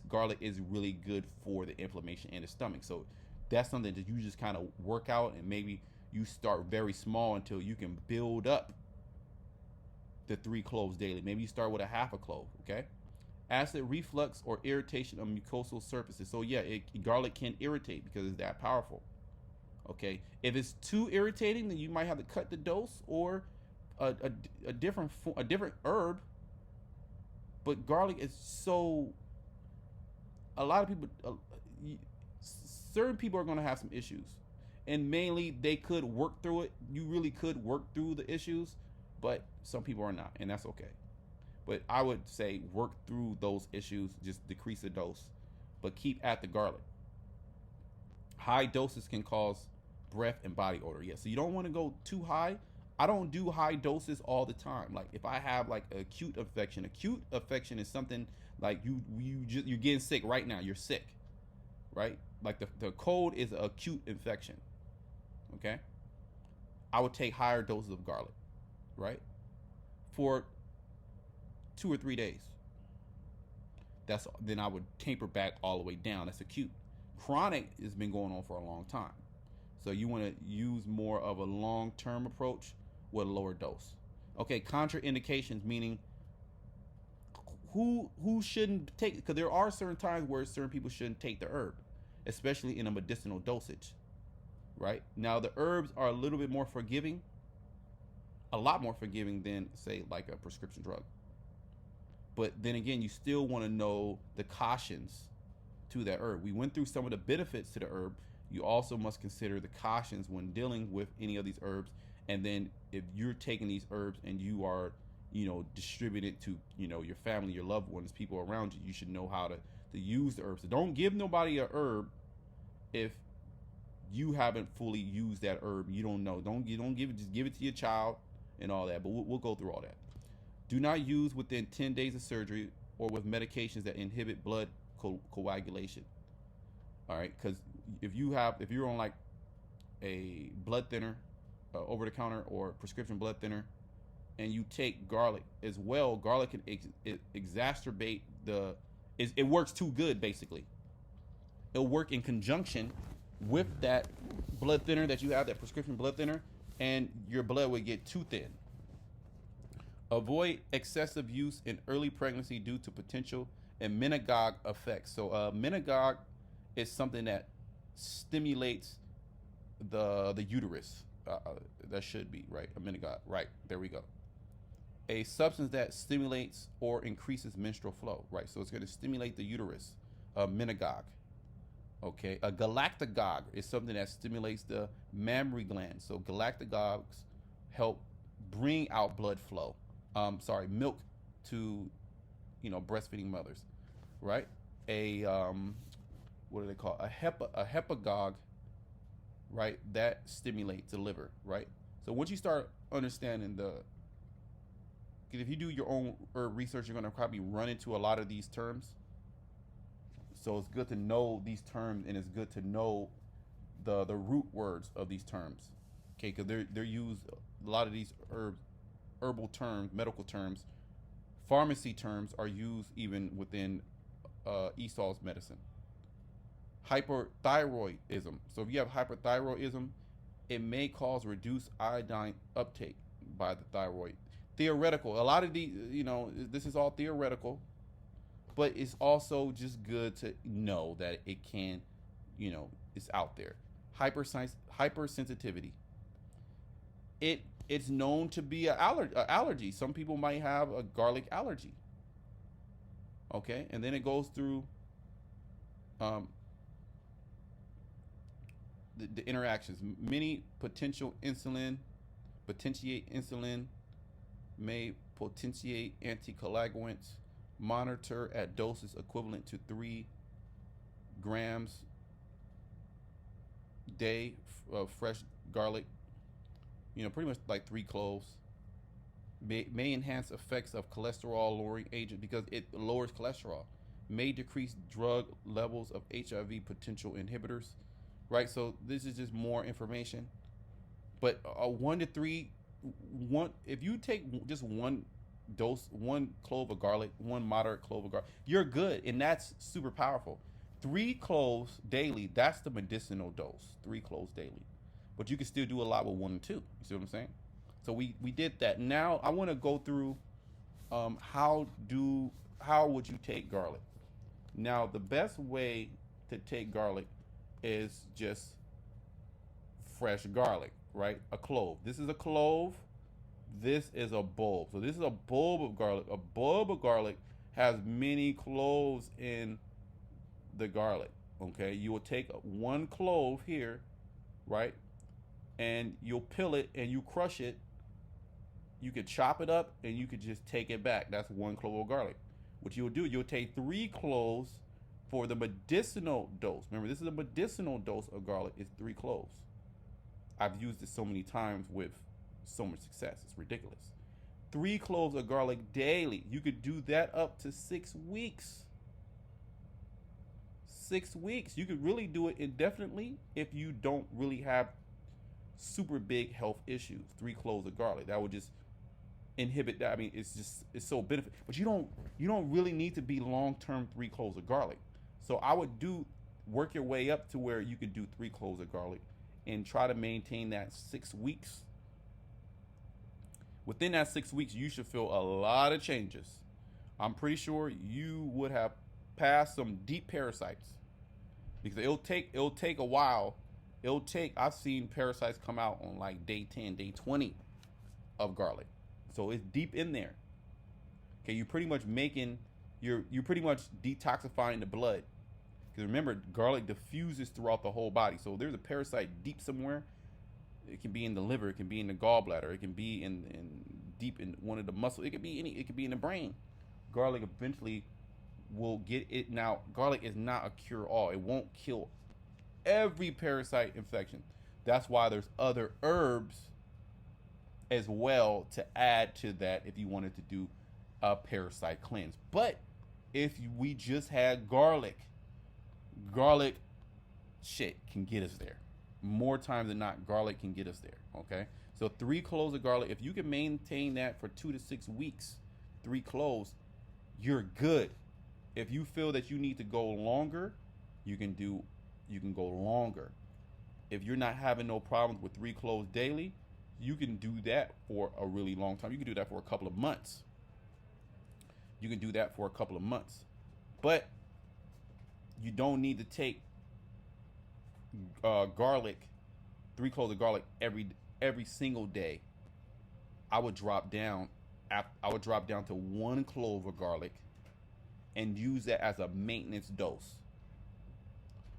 garlic is really good for the inflammation in the stomach. So that's something that you just kind of work out, and maybe you start very small until you can build up the 3 cloves daily. Maybe you start with a half a clove, okay? Acid reflux or irritation of mucosal surfaces. So yeah, garlic can irritate because it's that powerful. Okay, if it's too irritating, then you might have to cut the dose or a different herb. But garlic is so. A lot of people, certain people are going to have some issues, and mainly they could work through it. You really could work through the issues, but some people are not, and that's okay. But I would say work through those issues, just decrease the dose, but keep at the garlic. High doses can cause breath and body odor. Yeah, so you don't want to go too high. I don't do high doses all the time. Like if I have like acute infection is something like you're getting sick right now. You're sick, right? Like the cold is an acute infection. Okay, I would take higher doses of garlic, right, for 2 or 3 days. Then I would taper back all the way down. That's acute. Chronic has been going on for a long time. So you want to use more of a long-term approach with a lower dose. Okay, contraindications, meaning who shouldn't take, because there are certain times where certain people shouldn't take the herb, especially in a medicinal dosage, right? Now, the herbs are a little bit more forgiving, a lot more forgiving than, say, like a prescription drug. But then again, you still want to know the cautions to that herb. We went through some of the benefits to the herb. You also must consider the cautions when dealing with any of these herbs. And then if you're taking these herbs and you are, distributing it to, your family, your loved ones, people around you, you should know how to use the herbs. So don't give nobody a herb if you haven't fully used that herb. You don't know. Don't give it. Just give it to your child and all that. But we'll go through all that. Do not use within 10 days of surgery or with medications that inhibit blood coagulation. All right, because if you're on like a blood thinner, over the counter or prescription blood thinner, and you take garlic as well, garlic can exacerbate it works too good. Basically, it'll work in conjunction with that blood thinner that you have, that prescription blood thinner, and your blood would get too thin. Avoid excessive use in early pregnancy due to potential emmenagogue effects. So emmenagogue is something that stimulates the uterus. That should be right. Emmenagogue. Right. There we go. A substance that stimulates or increases menstrual flow. Right. So it's going to stimulate the uterus. Emmenagogue. Okay. A galactagogue is something that stimulates the mammary gland. So galactagogues help bring out blood flow. Milk to, breastfeeding mothers, right? What do they call a hepagogue, right? That stimulates the liver, right? So once you start understanding because if you do your own herb research, you're gonna probably run into a lot of these terms. So it's good to know these terms, and it's good to know the root words of these terms, okay? Because they're used, a lot of these herbal terms, medical terms, pharmacy terms are used even within Esau's medicine. hyperthyroidism. So if you have hyperthyroidism, it may cause reduced iodine uptake by the thyroid. Theoretical. A lot of the, this is all theoretical, but it's also just good to know that it can, it's out there. Hypersensitivity. It's known to be an allergy. Some people might have a garlic allergy. Okay, and then it goes through the interactions. Many potentiate insulin, may potentiate anticoagulants. Monitor at doses equivalent to 3 grams day of fresh garlic. Pretty much like 3 cloves. May enhance effects of cholesterol lowering agent because it lowers cholesterol. May decrease drug levels of HIV potential inhibitors. Right, so this is just more information. But a 1 to 3, if you take just one dose, 1 clove of garlic, 1 moderate clove of garlic, you're good, and that's super powerful. 3 cloves daily, that's the medicinal dose. 3 cloves daily, but you can still do a lot with 1 and 2. You see what I'm saying? So we did that. Now I want to go through how would you take garlic. Now the best way to take garlic is just fresh garlic, right? A clove. This is a clove. This is a bulb. So this is a bulb of garlic. A bulb of garlic has many cloves in the garlic. Okay, you will take 1 clove here, right? And you'll peel it and you crush it. You could chop it up and you could just take it back. That's 1 clove of garlic. What you'll do, you'll take 3 cloves for the medicinal dose. Remember, this is a medicinal dose of garlic. It's 3 cloves. I've used it so many times with so much success. It's ridiculous. 3 cloves of garlic daily. You could do that up to 6 weeks. 6 weeks. You could really do it indefinitely if you don't really have super big health issues. 3 cloves of garlic. That would just inhibit that. I mean, it's so benefit. But you don't really need to be long-term 3 cloves of garlic. So I would work your way up to where you could do 3 cloves of garlic and try to maintain that 6 weeks. Within that 6 weeks, you should feel a lot of changes. I'm pretty sure you would have passed some deep parasites because it'll take a while. I've seen parasites come out on like day 10, day 20 of garlic. So it's deep in there. Okay, you're pretty much detoxifying the blood. Because remember, garlic diffuses throughout the whole body. So there's a parasite deep somewhere. It can be in the liver. It can be in the gallbladder. It can be in deep in one of the muscles. It could be in the brain. Garlic eventually will get it. Now, garlic is not a cure-all. It won't kill every parasite infection. That's why there's other herbs as well to add to that if you wanted to do a parasite cleanse. But if we just had garlic shit can get us there. More times than not, garlic can get us there. Okay, so 3 cloves of garlic. If you can maintain that for 2 to 6 weeks, 3 cloves, you're good. If you feel that you need to go longer, you can go longer. If you're not having no problems with 3 cloves daily, you can do that for a really long time. You can do that for a couple of months. But you don't need to take garlic, 3 cloves of garlic every single day. I would drop down to 1 clove of garlic and use that as a maintenance dose,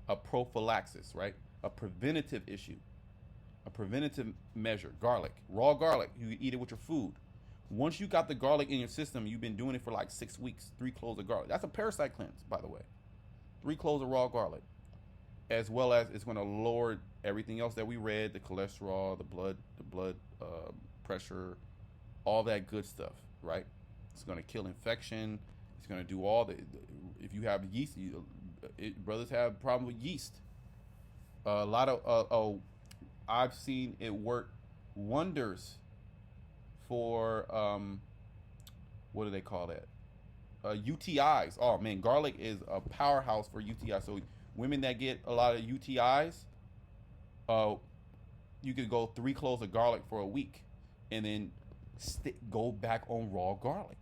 a prophylaxis, right? A preventative issue, a preventative measure. Garlic, raw garlic, you eat it with your food. Once you got the garlic in your system, you've been doing it for like 6 weeks, 3 cloves of garlic. That's a parasite cleanse, by the way. 3 cloves of raw garlic, as well as it's going to lower everything else that we read, the cholesterol, the blood pressure, all that good stuff, right? It's going to kill infection. It's going to do all if you have yeast, brothers have problems with yeast. A lot of, I've seen it work wonders for, what do they call that? UTIs. Oh man, garlic is a powerhouse for UTI. So Women that get a lot of UTIs, uh, you could go 3 cloves of garlic for a week, and then go back on raw garlic.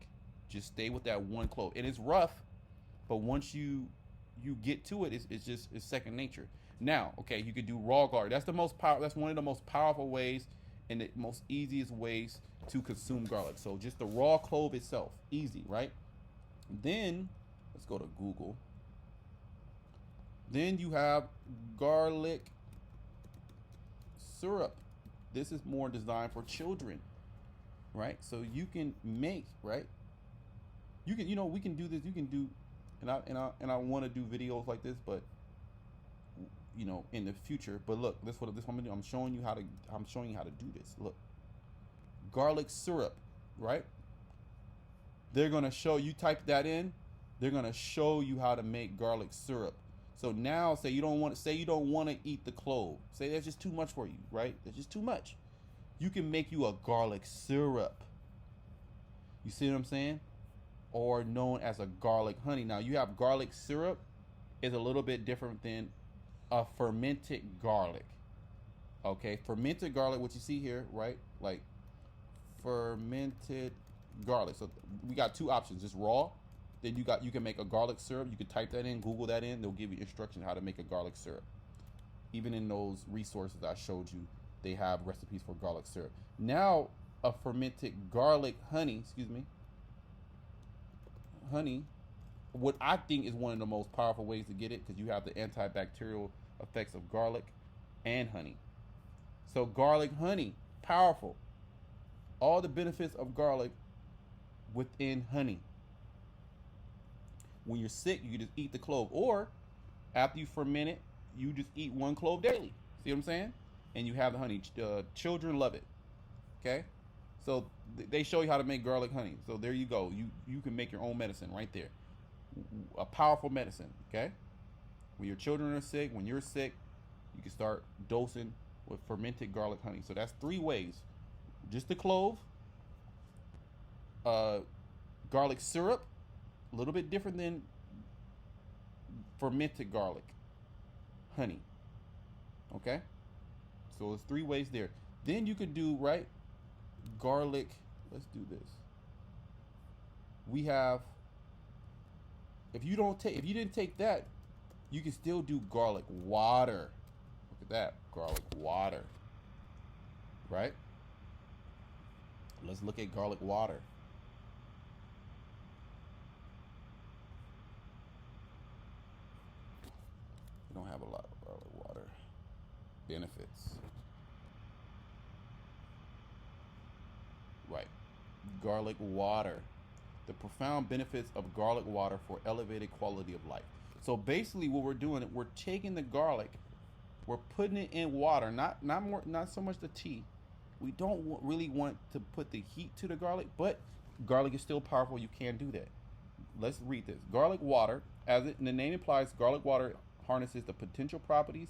Just stay with that 1 clove, and it's rough, but once you get to it, it's second nature. Now, okay, you could do raw garlic. That's the most power. That's one of the most powerful ways and the most easiest ways to consume garlic. So just the raw clove itself, easy, right? Then let's go to Google. Then you have garlic syrup. This is more designed for children, right? So you can make, right? You can, we can do this. You can do, and I want to do videos like this, but in the future. But look, this what I'm gonna do. I'm showing you how to do this. Look, garlic syrup, right? They're gonna show you. Type that in. They're gonna show you how to make garlic syrup. So now, say you don't want to eat the clove. Say that's just too much for you, right? That's just too much. You can make you a garlic syrup. You see what I'm saying? Or known as a garlic honey. Now you have garlic syrup is a little bit different than a fermented garlic. Okay, fermented garlic, what you see here, right? Like fermented garlic. So we got 2 options, just raw. Then you can make a garlic syrup. You can type that in, Google that in. They'll give you instruction how to make a garlic syrup. Even in those resources I showed you, they have recipes for garlic syrup. Now, a fermented garlic honey, what I think is one of the most powerful ways to get it, because you have the antibacterial effects of garlic and honey. So garlic honey, powerful. All the benefits of garlic within honey. When you're sick, you can just eat the clove, or after you ferment it, you just eat 1 clove daily. See what I'm saying? And you have the honey. Children love it. Okay, so they show you how to make garlic honey. So there you go. You can make your own medicine right there. A powerful medicine. Okay, when your children are sick, when you're sick, you can start dosing with fermented garlic honey. So that's 3 ways: just the clove, garlic syrup. A little bit different than fermented garlic honey. Okay, so it's 3 ways there. Then you could do, right, garlic. Let's do this. We have, if you didn't take that, you can still do garlic water. Look at that, garlic water. Right? Let's look at garlic water. Don't have a lot of garlic water benefits. Right, garlic water. The profound benefits of garlic water for elevated quality of life. So basically, what we're doing, we're taking the garlic, we're putting it in water. Not so much the tea. We don't really want to put the heat to the garlic, but garlic is still powerful. You can do that. Let's read this. Garlic water, as the name implies, garlic water harnesses the potential properties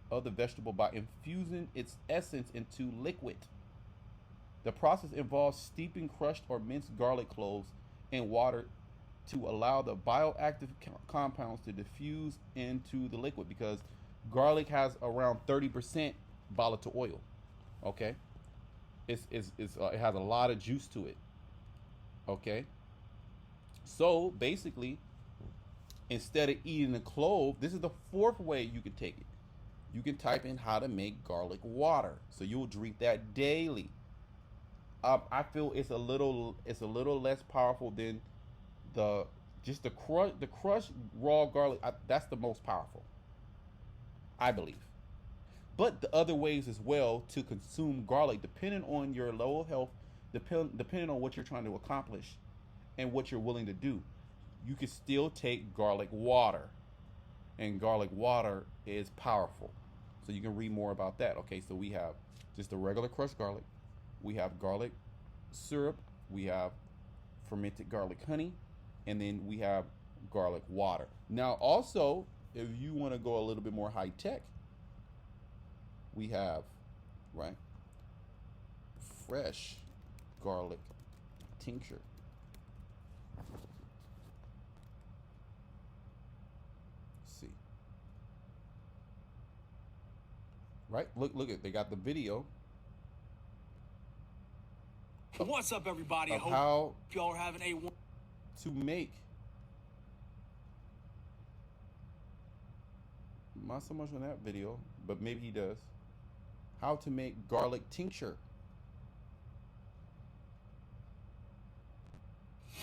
of the vegetable by infusing its essence into liquid. The process involves steeping crushed or minced garlic cloves in water to allow the bioactive compounds to diffuse into the liquid, because garlic has around 30% volatile oil. Okay, it has a lot of juice to it. Okay, so basically, instead of eating the clove, this is the 4th way you can take it. You can type in how to make garlic water. So you'll drink that daily. I feel it's a little less powerful than the crushed raw garlic. That's the most powerful, I believe. But the other ways as well to consume garlic, depending on your level of health, depending on what you're trying to accomplish and what you're willing to do, you can still take garlic water, and garlic water is powerful. So you can read more about that. Okay, so we have just the regular crushed garlic, we have garlic syrup, we have fermented garlic honey, and then we have garlic water. Now also, if you want to go a little bit more high tech, we have, right, fresh garlic tincture. See, Right? Look at, they got the video What's up, everybody? of how y'all are having a to make, not so much on that video, but maybe he does, how to make garlic tincture.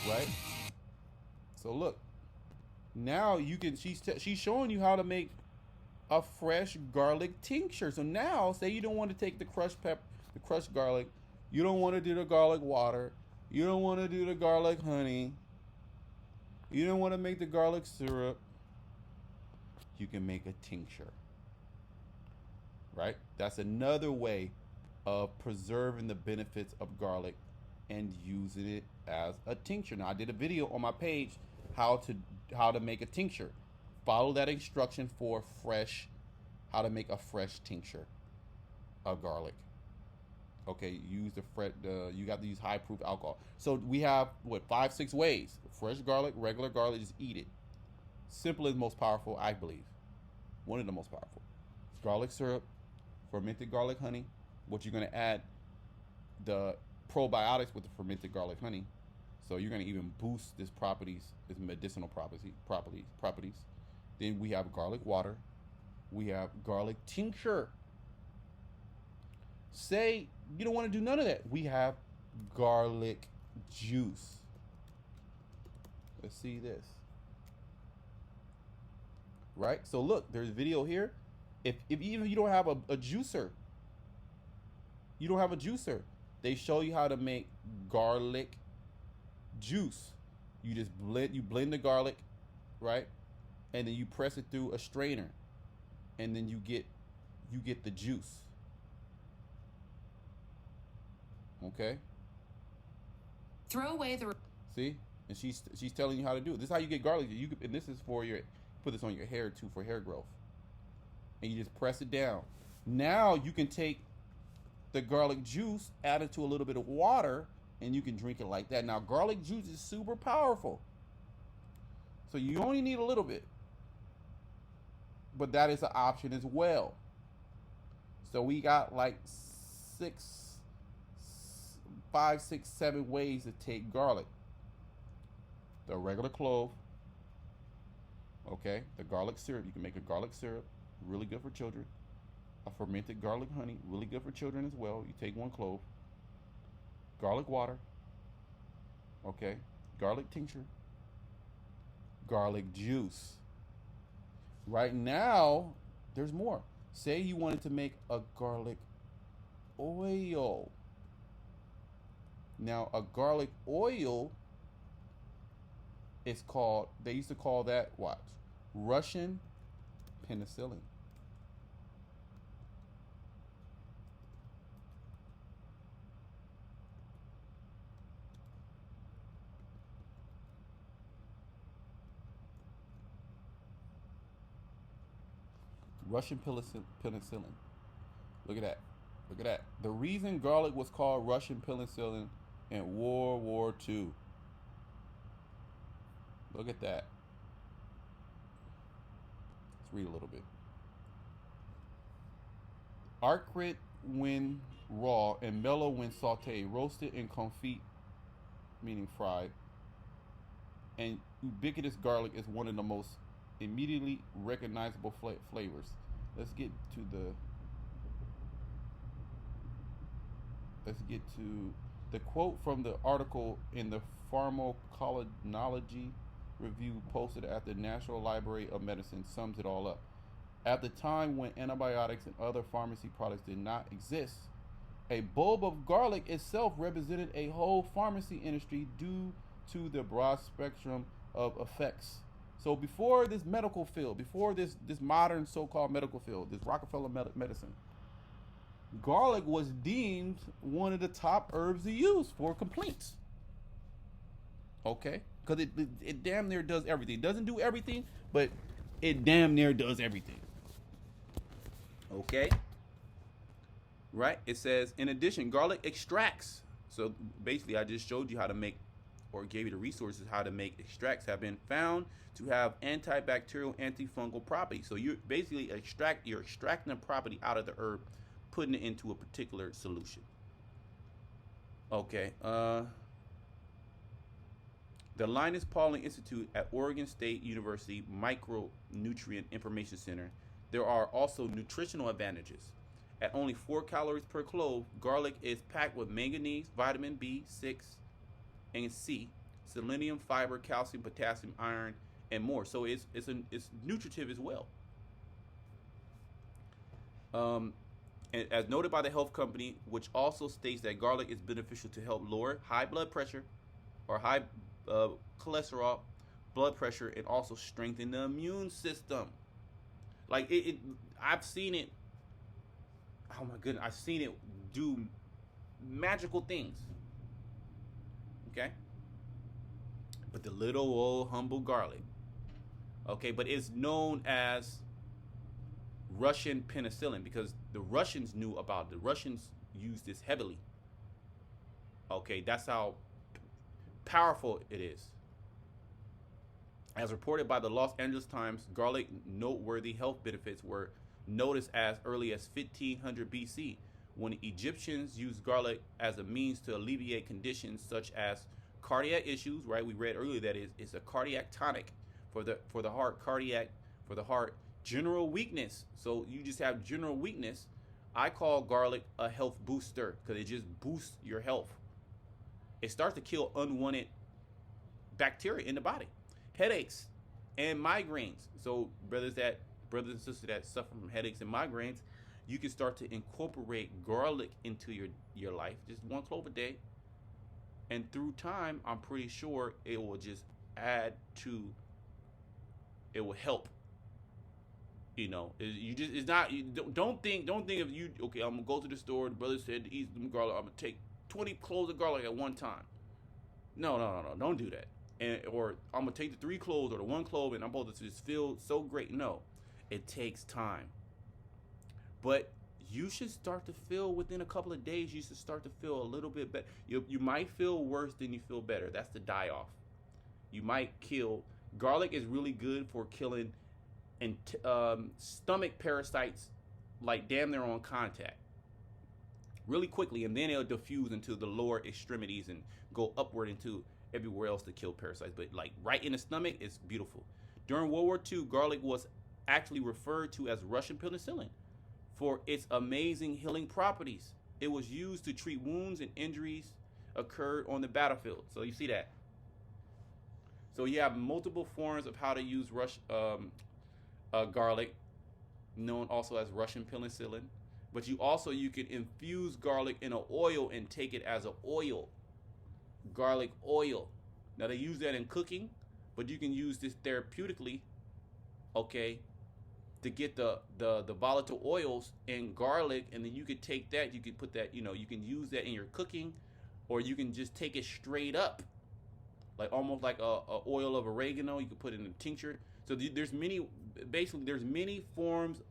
Right? So look, now you can, she's showing you how to make a fresh garlic tincture. So now, say you don't want to take the crushed the crushed garlic, you don't want to do the garlic water, you don't want to do the garlic honey, you don't want to make the garlic syrup, you can make a tincture. Right? That's another way of preserving the benefits of garlic and using it as a tincture. Now, I did a video on my page how to make a tincture. Follow that instruction for how to make a fresh tincture of garlic. Okay, use you got to use high proof alcohol. So we have what, 5-6 ways. Fresh garlic, regular garlic, just eat it. Simple is most powerful, I believe. One of the most powerful. Garlic syrup, fermented garlic honey, which you're gonna add the probiotics with the fermented garlic honey. So you're gonna even boost its medicinal properties. Then we have garlic water. We have garlic tincture. Say you don't want to do none of that. We have garlic juice. Let's see this. Right? So look, there's a video here. If even if you don't have a juicer, they show you how to make garlic juice. You just blend the garlic, right? And then you press it through a strainer, and then you get the juice. Okay? Throw away the... See? And she's telling you how to do it. This is how you get garlic. And this is for put this on your hair too, for hair growth. And you just press it down. Now you can take the garlic juice, add it to a little bit of water, and you can drink it like that. Now, garlic juice is super powerful. So you only need a little bit. But that is an option as well. So we got like 5, 6, 7 ways to take garlic. The regular clove. Okay, the garlic syrup. You can make a garlic syrup, really good for children. A fermented garlic honey, really good for children as well. You take 1 clove. Garlic water. Okay, garlic tincture. Garlic juice. Right now, there's more. Say you wanted to make a garlic oil. Now, a garlic oil is called, they used to call that, watch, Russian penicillin. Russian penicillin. Look at that. Look at that. The reason garlic was called Russian penicillin in World War II. Look at that. Let's read a little bit. Acrid when raw and mellow when sauteed, roasted and confit, meaning fried. And ubiquitous garlic is one of the most immediately recognizable flavors. Let's get to the quote from the article in the Pharmacology Review posted at the National Library of Medicine sums it all up. At the time when antibiotics and other pharmacy products did not exist, a bulb of garlic itself represented a whole pharmacy industry due to the broad spectrum of effects. So before this medical field, before this modern so-called medical field, this Rockefeller medicine, garlic was deemed one of the top herbs to use for complaints. Okay? Because it damn near does everything. It doesn't do everything, but it damn near does everything. Okay? Right? It says, in addition, garlic extracts. So basically, I just showed you how to make or gave you the resources how to make extracts have been found to have antibacterial, antifungal properties. So you're basically extracting a property out of the herb, putting it into a particular solution. Okay. The Linus Pauling Institute at Oregon State University Micronutrient Information Center. There are also nutritional advantages. At only 4 calories per clove, garlic is packed with manganese, vitamin B6 and C, selenium, fiber, calcium, potassium, iron, and more. So it's nutritive as well. And as noted by the health company, which also states that garlic is beneficial to help lower high blood pressure or high cholesterol, blood pressure, and also strengthen the immune system. Like I've seen it. Oh my goodness, I've seen it do magical things. Okay, but the little old humble garlic. Okay, but it's known as Russian penicillin because the Russians knew about it. The Russians used this heavily. Okay, that's how powerful it is. As reported by the Los Angeles Times, garlic noteworthy health benefits were noticed as early as 1500 BC, when Egyptians used garlic as a means to alleviate conditions such as cardiac issues. Right, we read earlier that it's a cardiac tonic for the heart, for the heart. General weakness. So you just have general weakness. I call garlic a health booster because it just boosts your health. It starts to kill unwanted bacteria in the body. Headaches and migraines. So brothers and sisters that suffer from headaches and migraines, you can start to incorporate garlic into your life. Just 1 clove a day. And through time, I'm pretty sure it will just it will help. You know, it's not. Don't think of you. Okay, I'm gonna go to the store. The brother said to eat some garlic. I'm gonna take 20 cloves of garlic at one time. No, don't do that. Or I'm gonna take the 3 cloves or the 1 clove and I'm supposed to just feel so great. No, it takes time. But you should start to feel within a couple of days. You should start to feel a little bit better. You might feel worse than you feel better. That's the die off. You might kill. Garlic is really good for killing and stomach parasites like damn near on contact really quickly, and then it'll diffuse into the lower extremities and go upward into everywhere else to kill parasites. But like right in the stomach, it's beautiful. During World War II, garlic was actually referred to as Russian penicillin for its amazing healing properties. It was used to treat wounds and injuries occurred on the battlefield. So you see that. So you have multiple forms of how to use garlic, known also as Russian penicillin. But you can infuse garlic in an oil and take it as an oil, garlic oil. Now they use that in cooking, but you can use this therapeutically, okay, to get the volatile oils in garlic, and then you could take that, you could put that, you can use that in your cooking, or you can just take it straight up, like almost like a oil of oregano. You could put it in a tincture. So there's many forms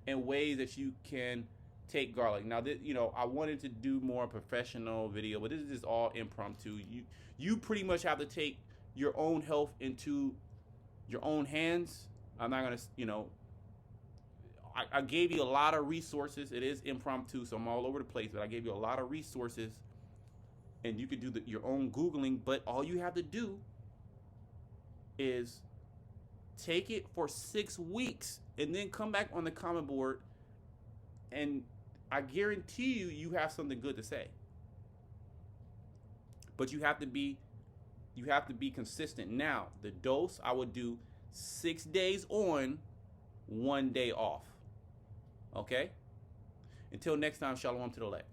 and ways that you can take garlic. Now, I wanted to do more professional video, but this is just all impromptu. You pretty much have to take your own health into your own hands. I'm not gonna, I gave you a lot of resources. It is impromptu, so I'm all over the place, but I gave you a lot of resources, and you could do your own Googling, but all you have to do is take it for 6 weeks and then come back on the comment board, and I guarantee you have something good to say. But you have to be consistent. Now, the dose I would do 6 days on, 1 day off. Okay? Until next time, shalom to the elect.